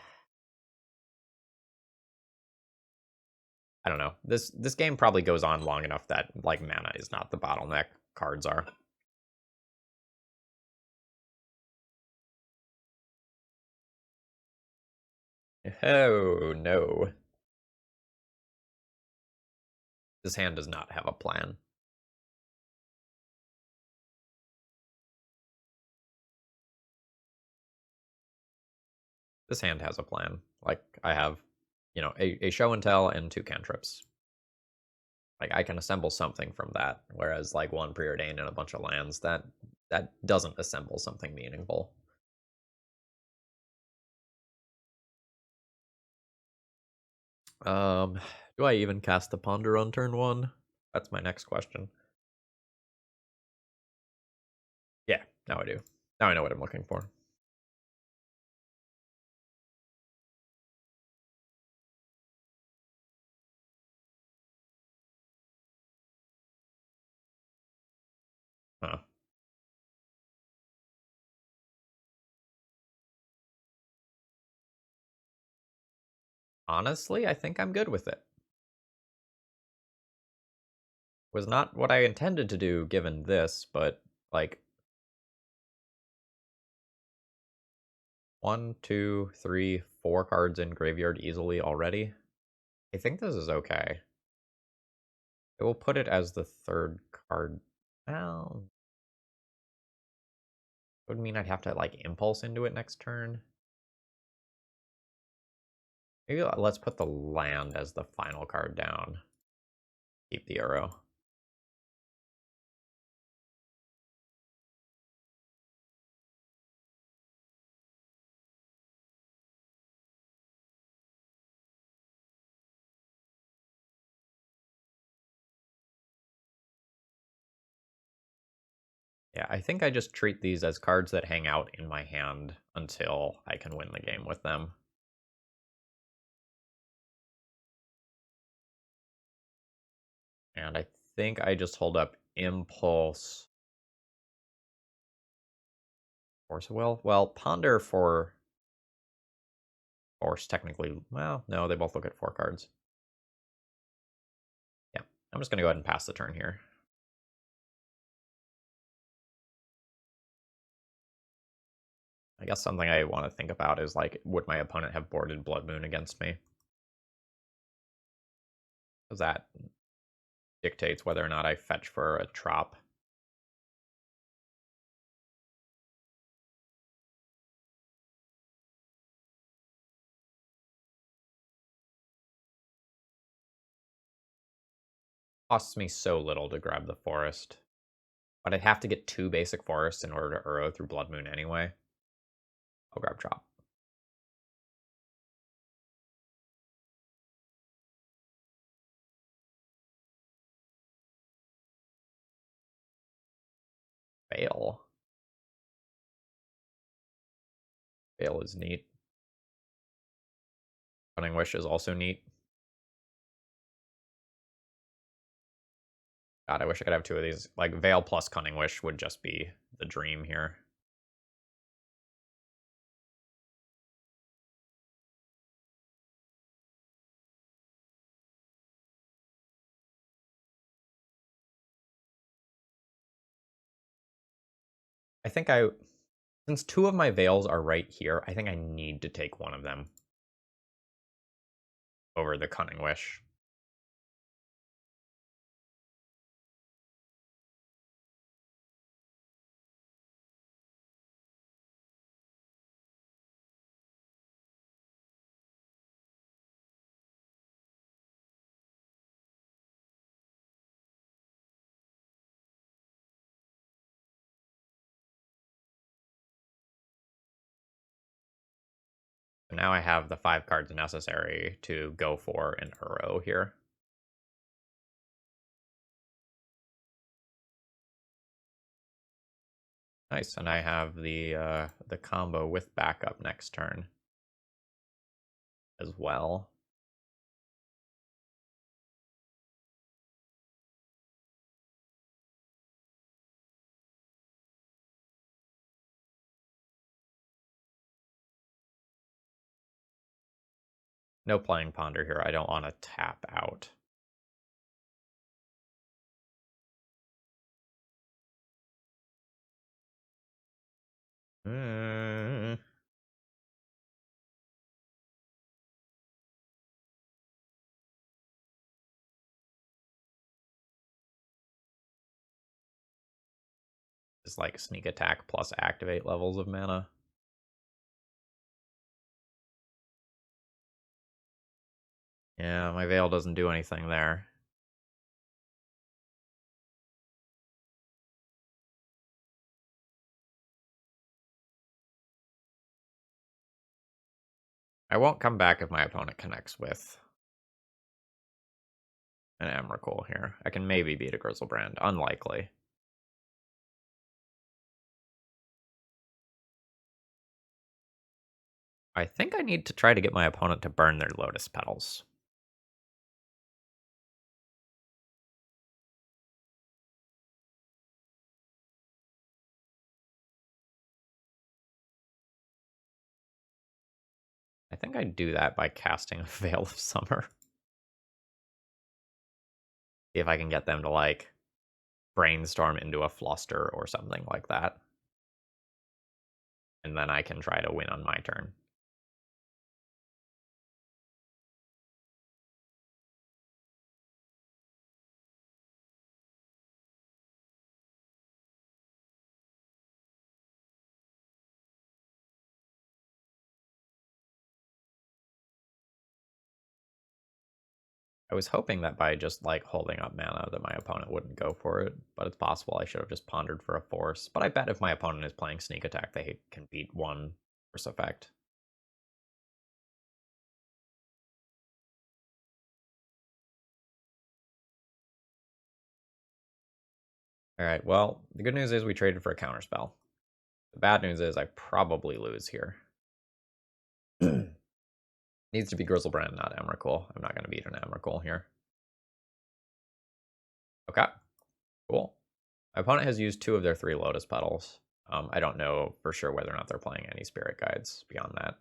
S1: don't know. This game probably goes on long enough that, like, mana is not the bottleneck. Cards are. Oh, no. This hand does not have a plan. This hand has a plan. Like, I have, a show and tell and 2 cantrips. Like, I can assemble something from that, whereas, like, 1 preordained and a bunch of lands, that doesn't assemble something meaningful. Do I even cast the Ponder on turn 1? That's my next question. Yeah, now I do. Now I know what I'm looking for. Huh. Honestly, I think I'm good with it. Was not what I intended to do given this, but, like, 1, 2, 3, 4 cards in graveyard easily already. I think this is okay. I will put it as the 3rd card. Well, it would mean I'd have to, like, impulse into it next turn. Maybe let's put the land as the final card down. Keep the arrow. Yeah, I think I just treat these as cards that hang out in my hand until I can win the game with them. And I think I just hold up Impulse. Force Will? Well, Ponder for Force, technically. Well, no, they both look at 4 cards. Yeah, I'm just going to go ahead and pass the turn here. I guess something I want to think about is, like, would my opponent have boarded Blood Moon against me? Because that dictates whether or not I fetch for a trop. Costs me so little to grab the forest. But I'd have to get 2 basic forests in order to Uro through Blood Moon anyway. I'll grab Trop. Fail. Fail is neat. Cunning Wish is also neat. God, I wish I could have 2 of these. Like, Veil plus Cunning Wish would just be the dream here. I think Since 2 of my Veils are right here, I think I need to take one of them over the Cunning Wish. Now I have the 5 cards necessary to go for an Uro here. Nice, and I have the combo with backup next turn as well. No playing Ponder here. I don't want to tap out. It's like sneak attack plus activate levels of mana. Yeah, my Veil doesn't do anything there. I won't come back if my opponent connects with an Emrakul here. I can maybe beat a Griselbrand. Unlikely. I think I need to try to get my opponent to burn their Lotus Petals. I think I do that by casting a Veil of Summer. See if I can get them to, like, brainstorm into a Fluster or something like that. And then I can try to win on my turn. I was hoping that by just, like, holding up mana that my opponent wouldn't go for it, but it's possible I should have just pondered for a force. But I bet if my opponent is playing Sneak Attack, they can beat one force effect. Alright, well, the good news is we traded for a counterspell. The bad news is I probably lose here. Needs to be Griselbrand, not Emrakul. I'm not going to beat an Emrakul here. Okay, cool. My opponent has used 2 of their 3 Lotus Petals. I don't know for sure whether or not they're playing any Spirit Guides beyond that.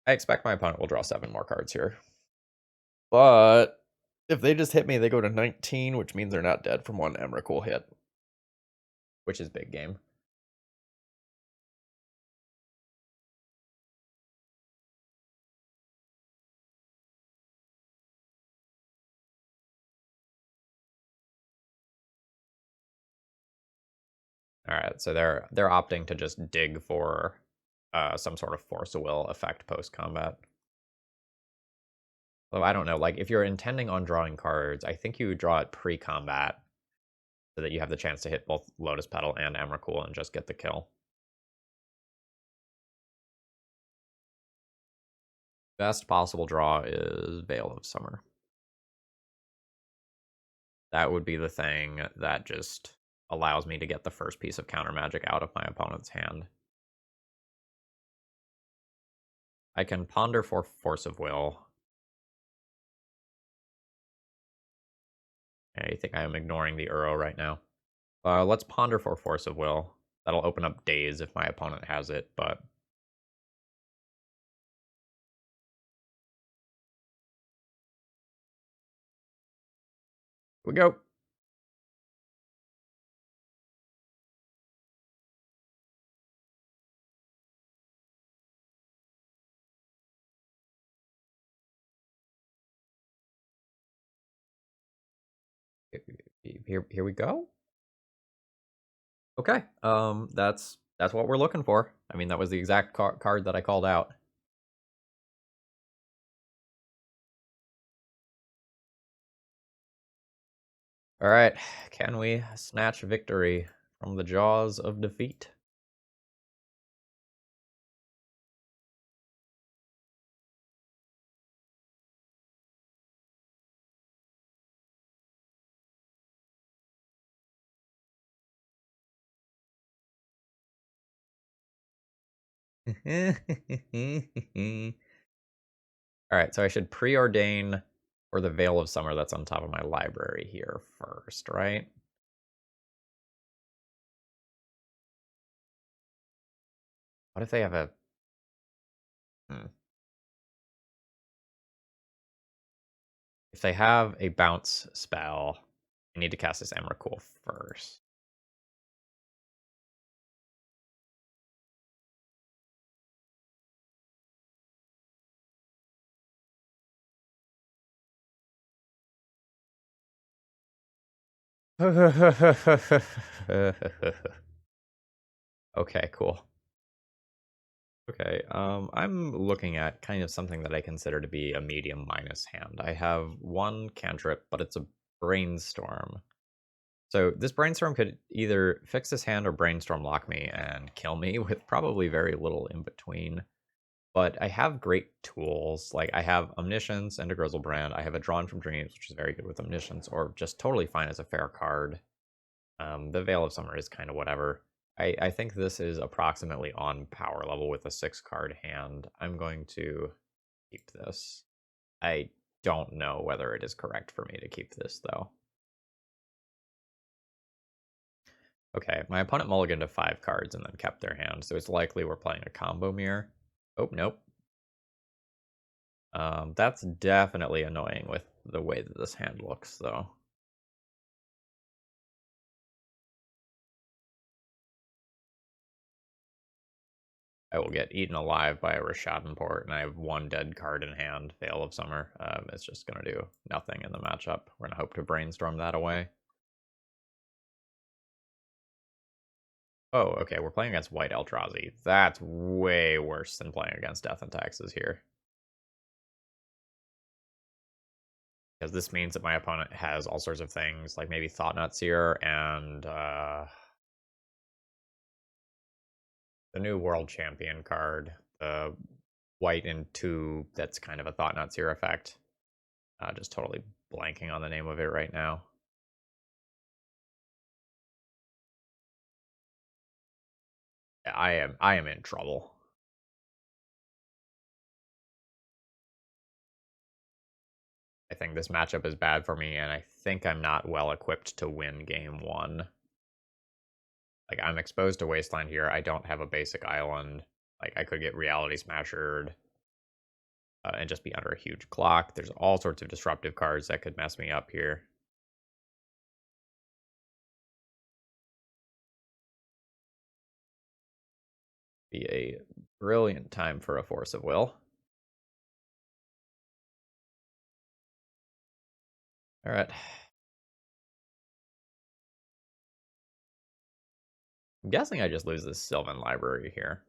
S1: I expect my opponent will draw 7 more cards here. But if they just hit me, they go to 19, which means they're not dead from one Emrakul hit, which is big game. All right, so they're opting to just dig for some sort of force of will effect post combat. Well, I don't know. Like, if you're intending on drawing cards, I think you draw it pre-combat so that you have the chance to hit both Lotus Petal and Emrakul and just get the kill. Best possible draw is Veil of Summer. That would be the thing that just allows me to get the first piece of counter magic out of my opponent's hand. I can ponder for Force of Will. I think I am ignoring the Uro right now. Let's ponder for Force of Will. That'll open up Daze if my opponent has it, but we go. Here we go. Okay. That's what we're looking for. I mean, that was the exact card that I called out. All right. Can we snatch victory from the jaws of defeat? All right, so I should preordain for the Veil of Summer that's on top of my library here first, right? What if they have a... If they have a bounce spell, I need to cast this Emrakul first. Okay, cool. Okay, I'm looking at kind of something that I consider to be a medium minus hand. I have one cantrip, but it's a brainstorm. So this brainstorm could either fix this hand or brainstorm lock me and kill me with probably very little in between. But I have great tools. Like I have Omniscience and a Griselbrand. I have a Drawn from Dreams, which is very good with Omniscience, or just totally fine as a fair card. The Veil of Summer is kind of whatever. I think this is approximately on power level with a 6-card hand. I'm going to keep this. I don't know whether it is correct for me to keep this, though. Okay, my opponent mulliganed to 5 cards and then kept their hand, so it's likely we're playing a combo mirror. Oh, nope. That's definitely annoying with the way that this hand looks, though. I will get eaten alive by a Rishadenport, and I have 1 dead card in hand, Veil of Summer. It's just going to do nothing in the matchup. We're going to hope to brainstorm that away. Oh, okay, we're playing against White Eldrazi. That's way worse than playing against Death and Taxes here. Because this means that my opponent has all sorts of things, like maybe Thought-Knot Seer and the new World Champion card, the white and 2, that's kind of a Thought-Knot Seer effect. Just totally blanking on the name of it right now. Yeah, I am in trouble. I think this matchup is bad for me, and I think I'm not well equipped to win game 1. Like, I'm exposed to Wasteland here. I don't have a basic island. Like, I could get Reality Smashered and just be under a huge clock. There's all sorts of disruptive cards that could mess me up here. Be a brilliant time for a Force of Will. All right. I'm guessing I just lose this Sylvan Library here.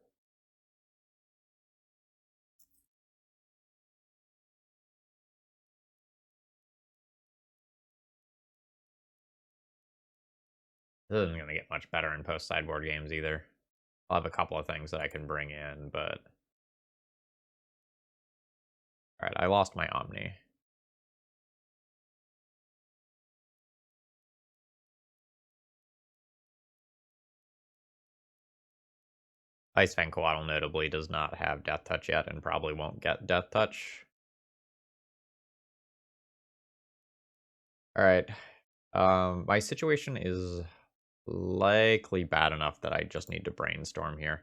S1: This isn't going to get much better in post-sideboard games either. I'll have a couple of things that I can bring in, but... Alright, I lost my Omni. Ice Fang Coatl notably does not have Death Touch yet and probably won't get Death Touch. Alright. My situation is likely bad enough that I just need to brainstorm here.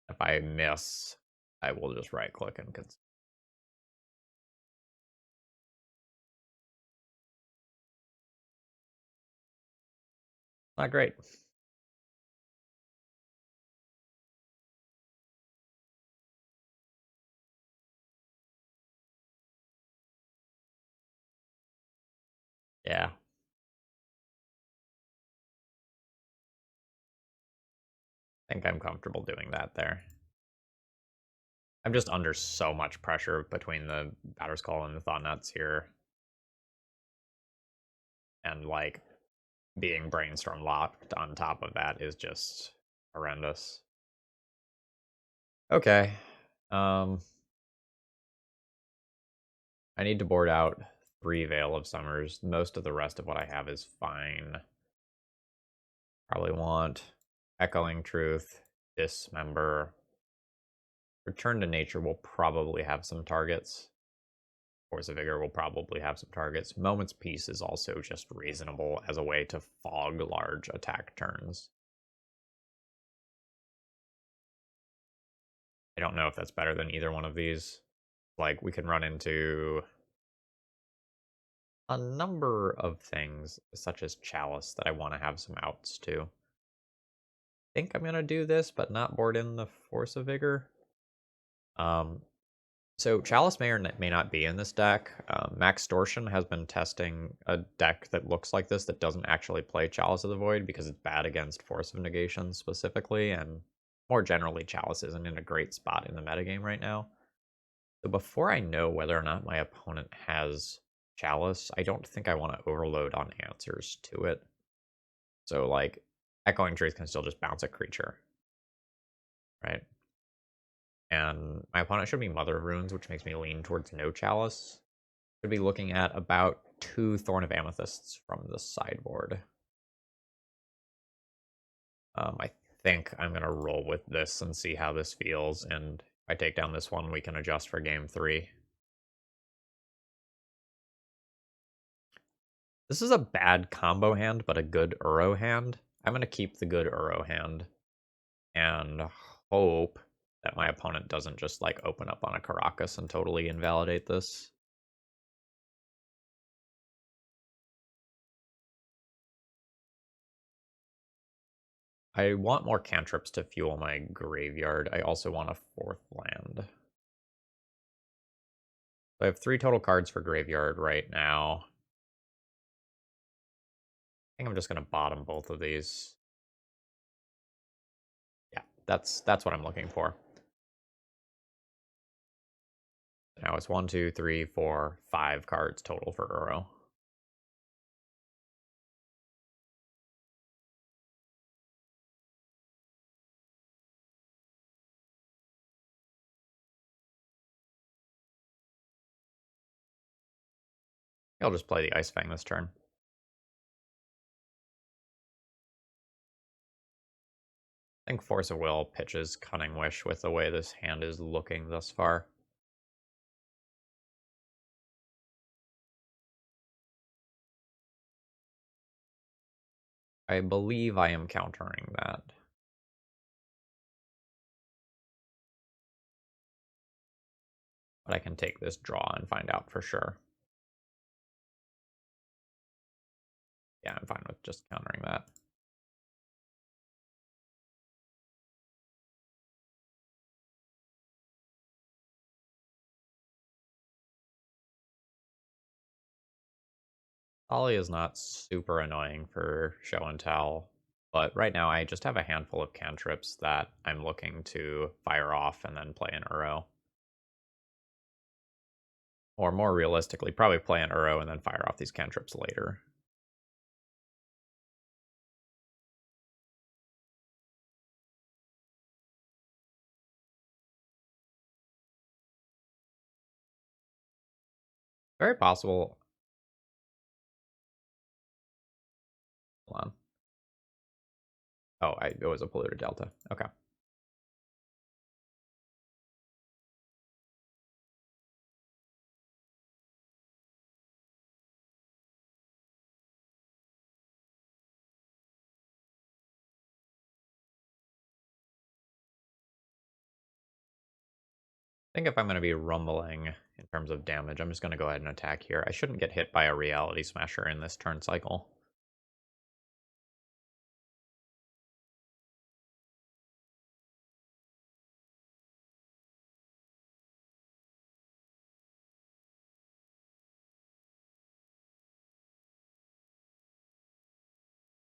S1: If I miss, I will just right-click and Not great. Yeah. I think I'm comfortable doing that there. I'm just under so much pressure between the Batter's Call and the Thought Nuts here. And like being brainstorm locked on top of that is just horrendous. Okay. I need to board out 3 Veil of Summers. Most of the rest of what I have is fine. Probably want Echoing Truth, Dismember. Return to Nature will probably have some targets. Force of Vigor will probably have some targets. Moment's Peace is also just reasonable as a way to fog large attack turns. I don't know if that's better than either one of these. Like, we can run into a number of things, such as Chalice, that I want to have some outs to. I think I'm going to do this, but not board in the Force of Vigor. So Chalice may or may not be in this deck. Max Distortion has been testing a deck that looks like this that doesn't actually play Chalice of the Void because it's bad against Force of Negation specifically, and more generally, Chalice isn't in a great spot in the metagame right now. So before I know whether or not my opponent has Chalice, I don't think I want to overload on answers to it. So like, Echoing Truth can still just bounce a creature, right? And my opponent should be Mother of Runes, which makes me lean towards no Chalice. Should be looking at about 2 Thorn of Amethysts from the sideboard. I think I'm going to roll with this and see how this feels, and if I take down this one, we can adjust for game 3. This is a bad combo hand, but a good Uro hand. I'm going to keep the good Uro hand and hope that my opponent doesn't just like open up on a Caracas and totally invalidate this. I want more cantrips to fuel my graveyard. I also want a 4th land. So I have 3 total cards for graveyard right now. I think I'm just going to bottom both of these. Yeah, that's what I'm looking for. Now it's 1, 2, 3, 4, 5 cards total for Uro. I'll just play the Ice Fang this turn. I think Force of Will pitches Cunning Wish with the way this hand is looking thus far. I believe I am countering that. But I can take this draw and find out for sure. Yeah, I'm fine with just countering that. Ollie is not super annoying for show and tell, but right now I just have a handful of cantrips that I'm looking to fire off and then play an Uro. Or more realistically, probably play an Uro and then fire off these cantrips later. Very possible. Hold on. Oh, it was a polluted delta. Okay. I think if I'm going to be rumbling in terms of damage, I'm just going to go ahead and attack here. I shouldn't get hit by a Reality Smasher in this turn cycle.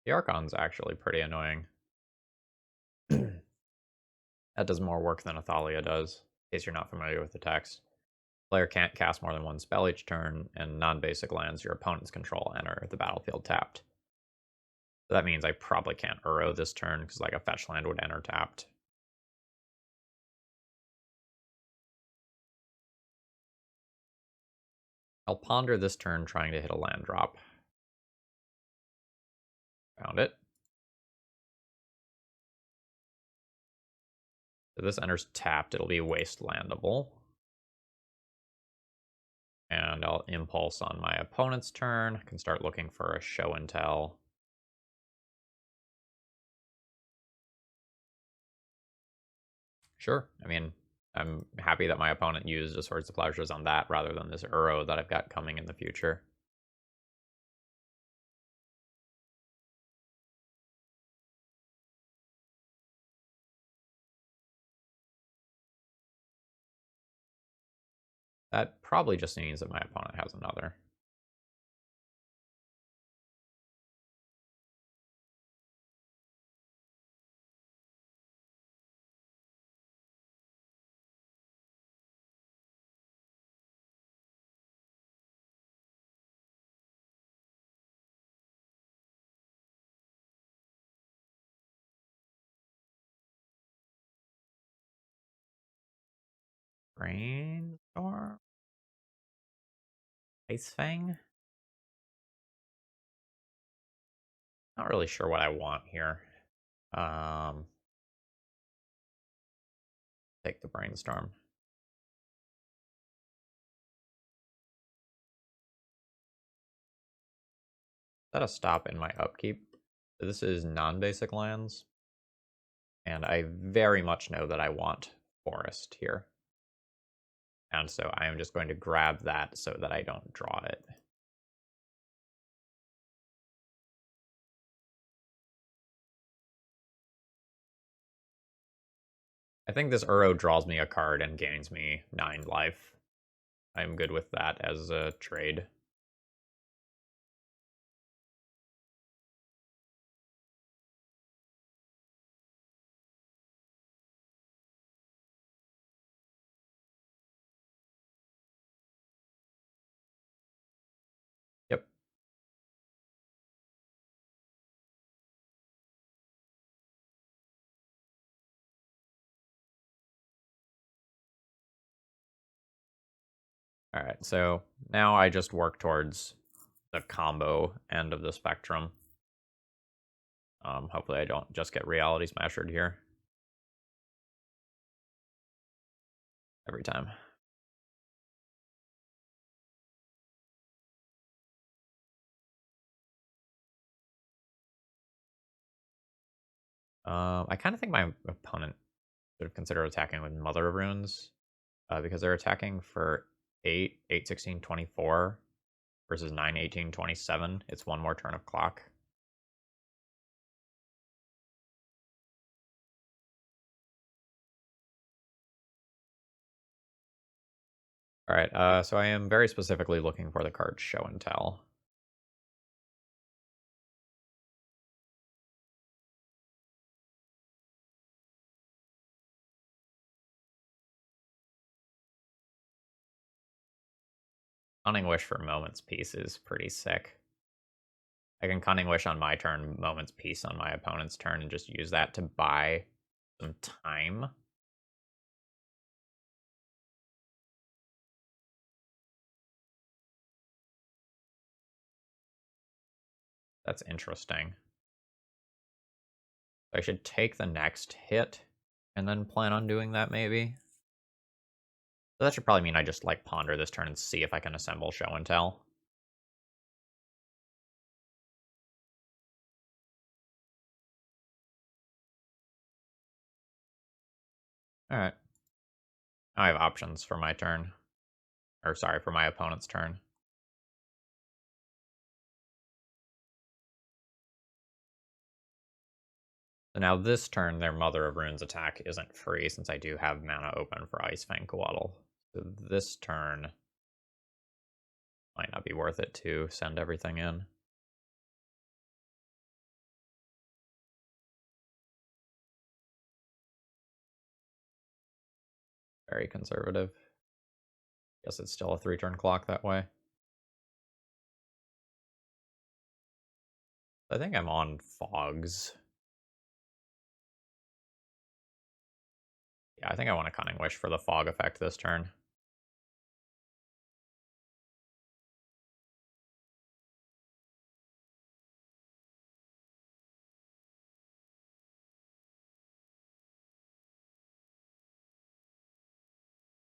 S1: The Archon's actually pretty annoying. That does more work than Athalia does, in case you're not familiar with the text. Player can't cast more than one spell each turn, and non-basic lands your opponents control enter the battlefield tapped. So that means I probably can't Uro this turn, because like a fetch land would enter tapped. I'll ponder this turn trying to hit a land drop. Found it. So this enters tapped, it'll be wastelandable. And I'll impulse on my opponent's turn. I can start looking for a show and tell. Sure. I mean, I'm happy that my opponent used a Swords to Plowshares on that rather than this Uro that I've got coming in the future. That probably just means that my opponent has another. Brainstorm? Ice Fang? Not really sure what I want here. Take the Brainstorm. Set a stop in my upkeep. So this is non-basic lands. And I very much know that I want Forest here. And so I am just going to grab that so that I don't draw it. I think this Uro draws me a card and gains me 9 life. I'm good with that as a trade. Yep. All right, so now I just work towards the combo end of the spectrum. Hopefully I don't just get Reality Smashered here. Every time. I kind of think my opponent should consider attacking with Mother of Runes, because they're attacking for 8, 8, 16, 24 versus 9, 18, 27. It's one more turn of clock. All right, so I am very specifically looking for the card Show and Tell. Cunning Wish for Moment's Peace is pretty sick. I can Cunning Wish on my turn, Moment's Peace on my opponent's turn, and just use that to buy some time. That's interesting. I should take the next hit and then plan on doing that, maybe. So that should probably mean I just like ponder this turn and see if I can assemble Show and Tell. All right. Now I have options for my turn. Or sorry, for my opponent's turn. So now this turn, their Mother of Runes attack isn't free since I do have mana open for Ice Fang Coatl. So this turn might not be worth it to send everything in. Very conservative. Guess it's still a 3-turn clock that way. I think I'm on fogs. Yeah, I think I want a Cunning Wish for the fog effect this turn.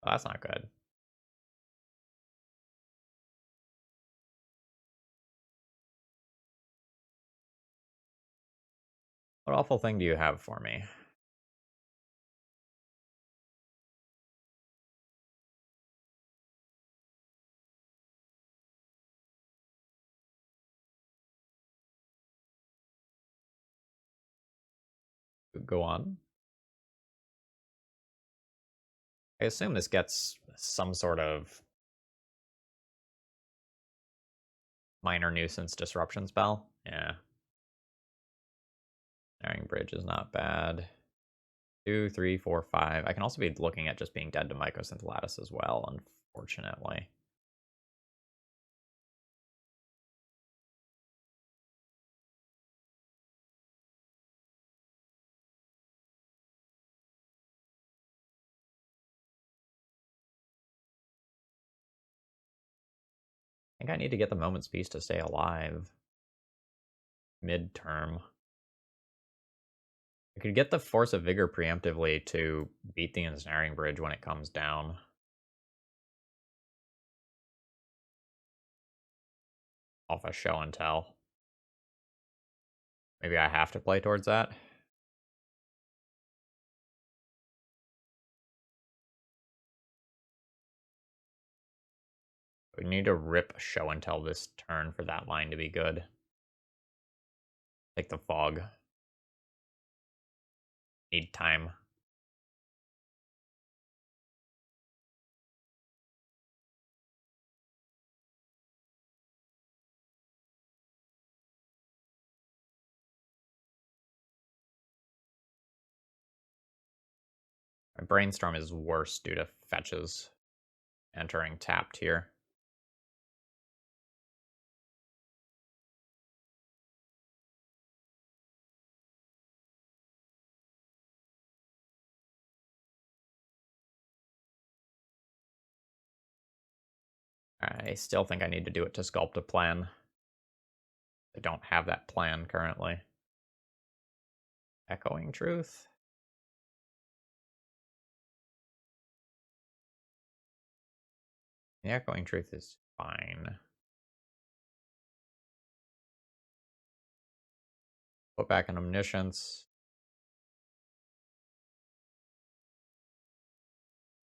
S1: Oh, that's not good. What awful thing do you have for me? Go on. I assume this gets some sort of minor nuisance disruption spell. Yeah. Snaring Bridge is not bad. 2, 3, 4, 5. I can also be looking at just being dead to Mycosynth Lattice as well, unfortunately. I think I need to get the Moment's Peace to stay alive. Midterm. I could get the Force of Vigor preemptively to beat the Ensnaring Bridge when it comes down. Off a Show and Tell. Maybe I have to play towards that. We need to rip Show and Tell this turn for that line to be good. Take the Fog. Need time. My Brainstorm is worse due to fetches entering tapped here. I still think I need to do it to sculpt a plan. I don't have that plan currently. Echoing Truth. The Echoing Truth is fine. Put back an Omniscience.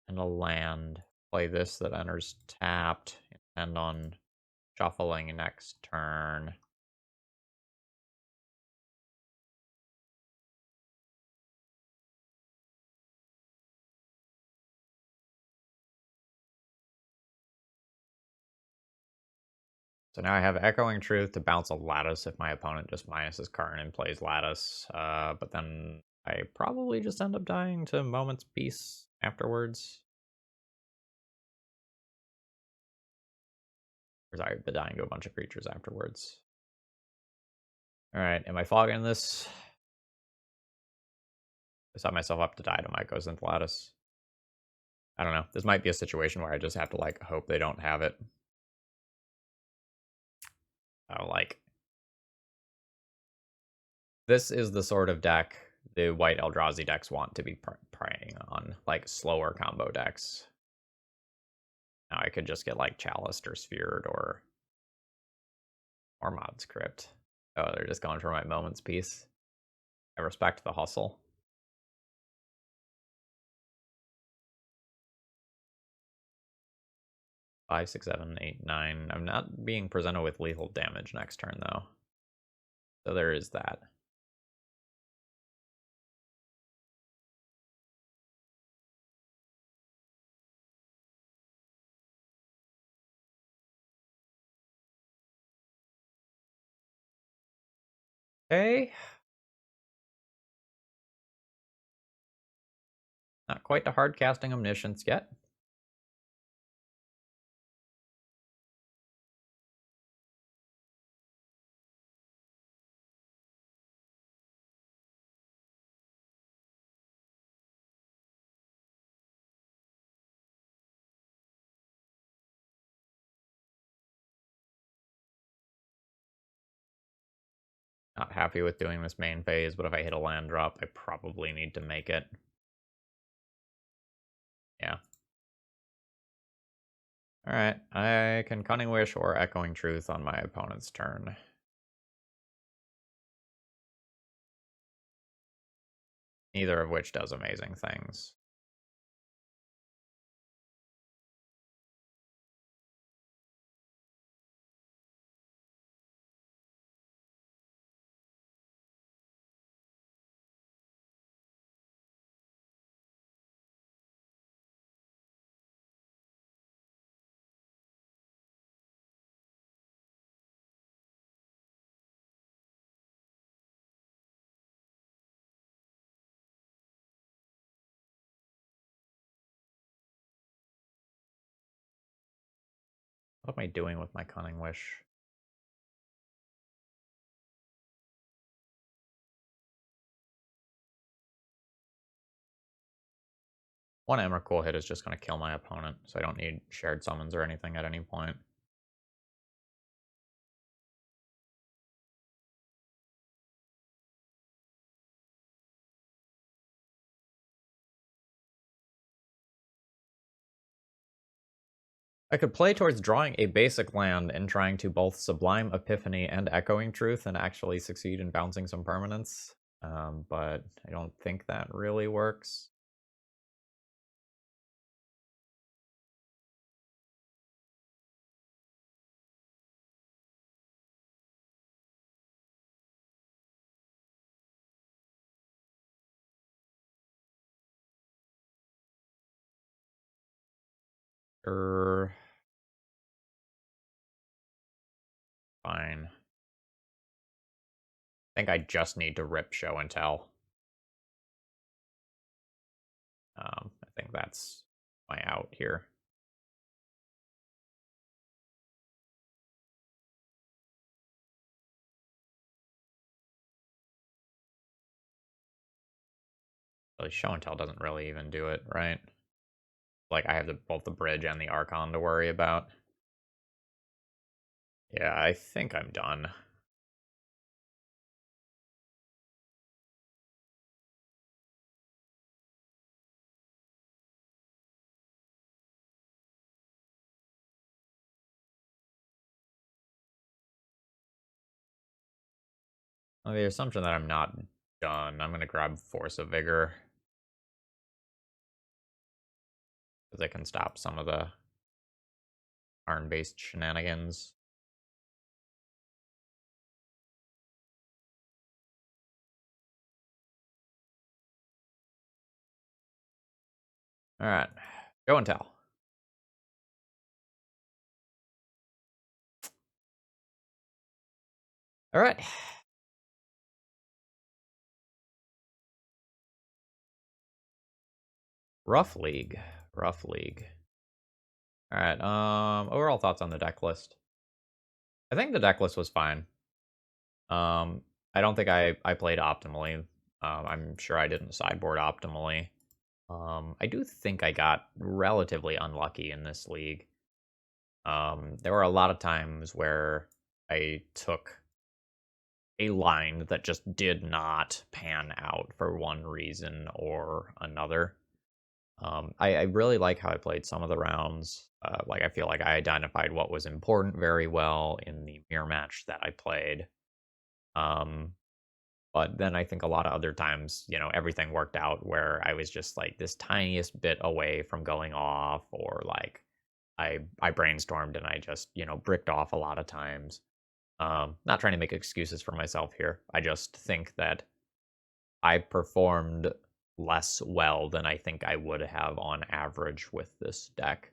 S1: And a land. Play this that enters tapped. Intend on shuffling next turn. So now I have Echoing Truth to bounce a Lattice if my opponent just minuses Karn and plays Lattice. But then I probably just end up dying to Moment's Peace afterwards. Or sorry, but dying to a bunch of creatures afterwards. Alright, am I fogging this? I set myself up to die to Mycosynth Lattice. I don't know. This might be a situation where I just have to, like, hope they don't have it. Like, this is the sort of deck the White Eldrazi decks want to be preying on, like, slower combo decks. Now I could just get, like, Chaliced or Sphered or Mod's Crypt. Oh, they're just going for my Moment's Peace. I respect the hustle. Five, 6, 7, 8, 9. I'm not being presented with lethal damage next turn, though. So there is that. Okay. Not quite to hard casting Omniscience yet. Not happy with doing this main phase, but if I hit a land drop, I probably need to make it. Yeah. Alright, I can Cunning Wish or Echoing Truth on my opponent's turn. Neither of which does amazing things. What am I doing with my Cunning Wish? One Emrakul hit is just going to kill my opponent, so I don't need shared summons or anything at any point. I could play towards drawing a basic land and trying to both Sublime Epiphany and Echoing Truth and actually succeed in bouncing some permanents, but I don't think that really works. Fine. I think I just need to rip Show and Tell. I think that's my out here. Really, Show and Tell doesn't really even do it, right? Like, I have both the Bridge and the Archon to worry about. Yeah, I think I'm done. On the assumption that I'm not done, I'm going to grab Force of Vigor. Because I can stop some of the turn-based shenanigans. Alright, Show and Tell. Alright. Rough league. Rough league. Alright, overall thoughts on the deck list. I think the deck list was fine. I don't think I played optimally. I'm sure I didn't sideboard optimally. I do think I got relatively unlucky in this league. There were a lot of times where I took a line that just did not pan out for one reason or another. I really like how I played some of the rounds. Like, I feel like I identified what was important very well in the mirror match that I played. But then I think a lot of other times, everything worked out where I was just like this tiniest bit away from going off, or like I brainstormed and I just, bricked off a lot of times. Not trying to make excuses for myself here. I just think that I performed less well than I think I would have on average with this deck.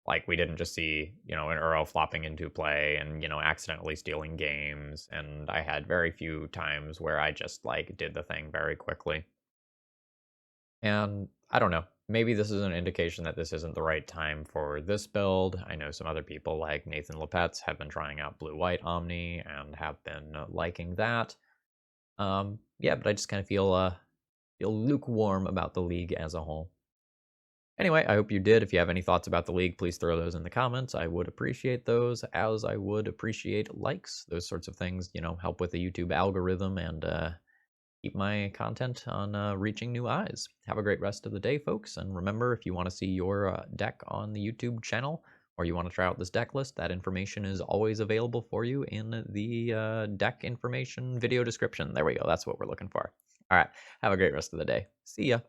S1: Like, we didn't just see, an Uro flopping into play and, accidentally stealing games. And I had very few times where I just, like, did the thing very quickly. And I don't know, maybe this is an indication that this isn't the right time for this build. I know some other people like Nathan Lepetz have been trying out Blue-White Omni and have been liking that. Yeah, but I just kind of feel lukewarm about the league as a whole. Anyway, I hope you did. If you have any thoughts about the league, please throw those in the comments. I would appreciate those, as I would appreciate likes. Those sorts of things, help with the YouTube algorithm and keep my content on reaching new eyes. Have a great rest of the day, folks. And remember, if you want to see your deck on the YouTube channel, or you want to try out this deck list, that information is always available for you in the deck information video description. There we go. That's what we're looking for. All right. Have a great rest of the day. See ya.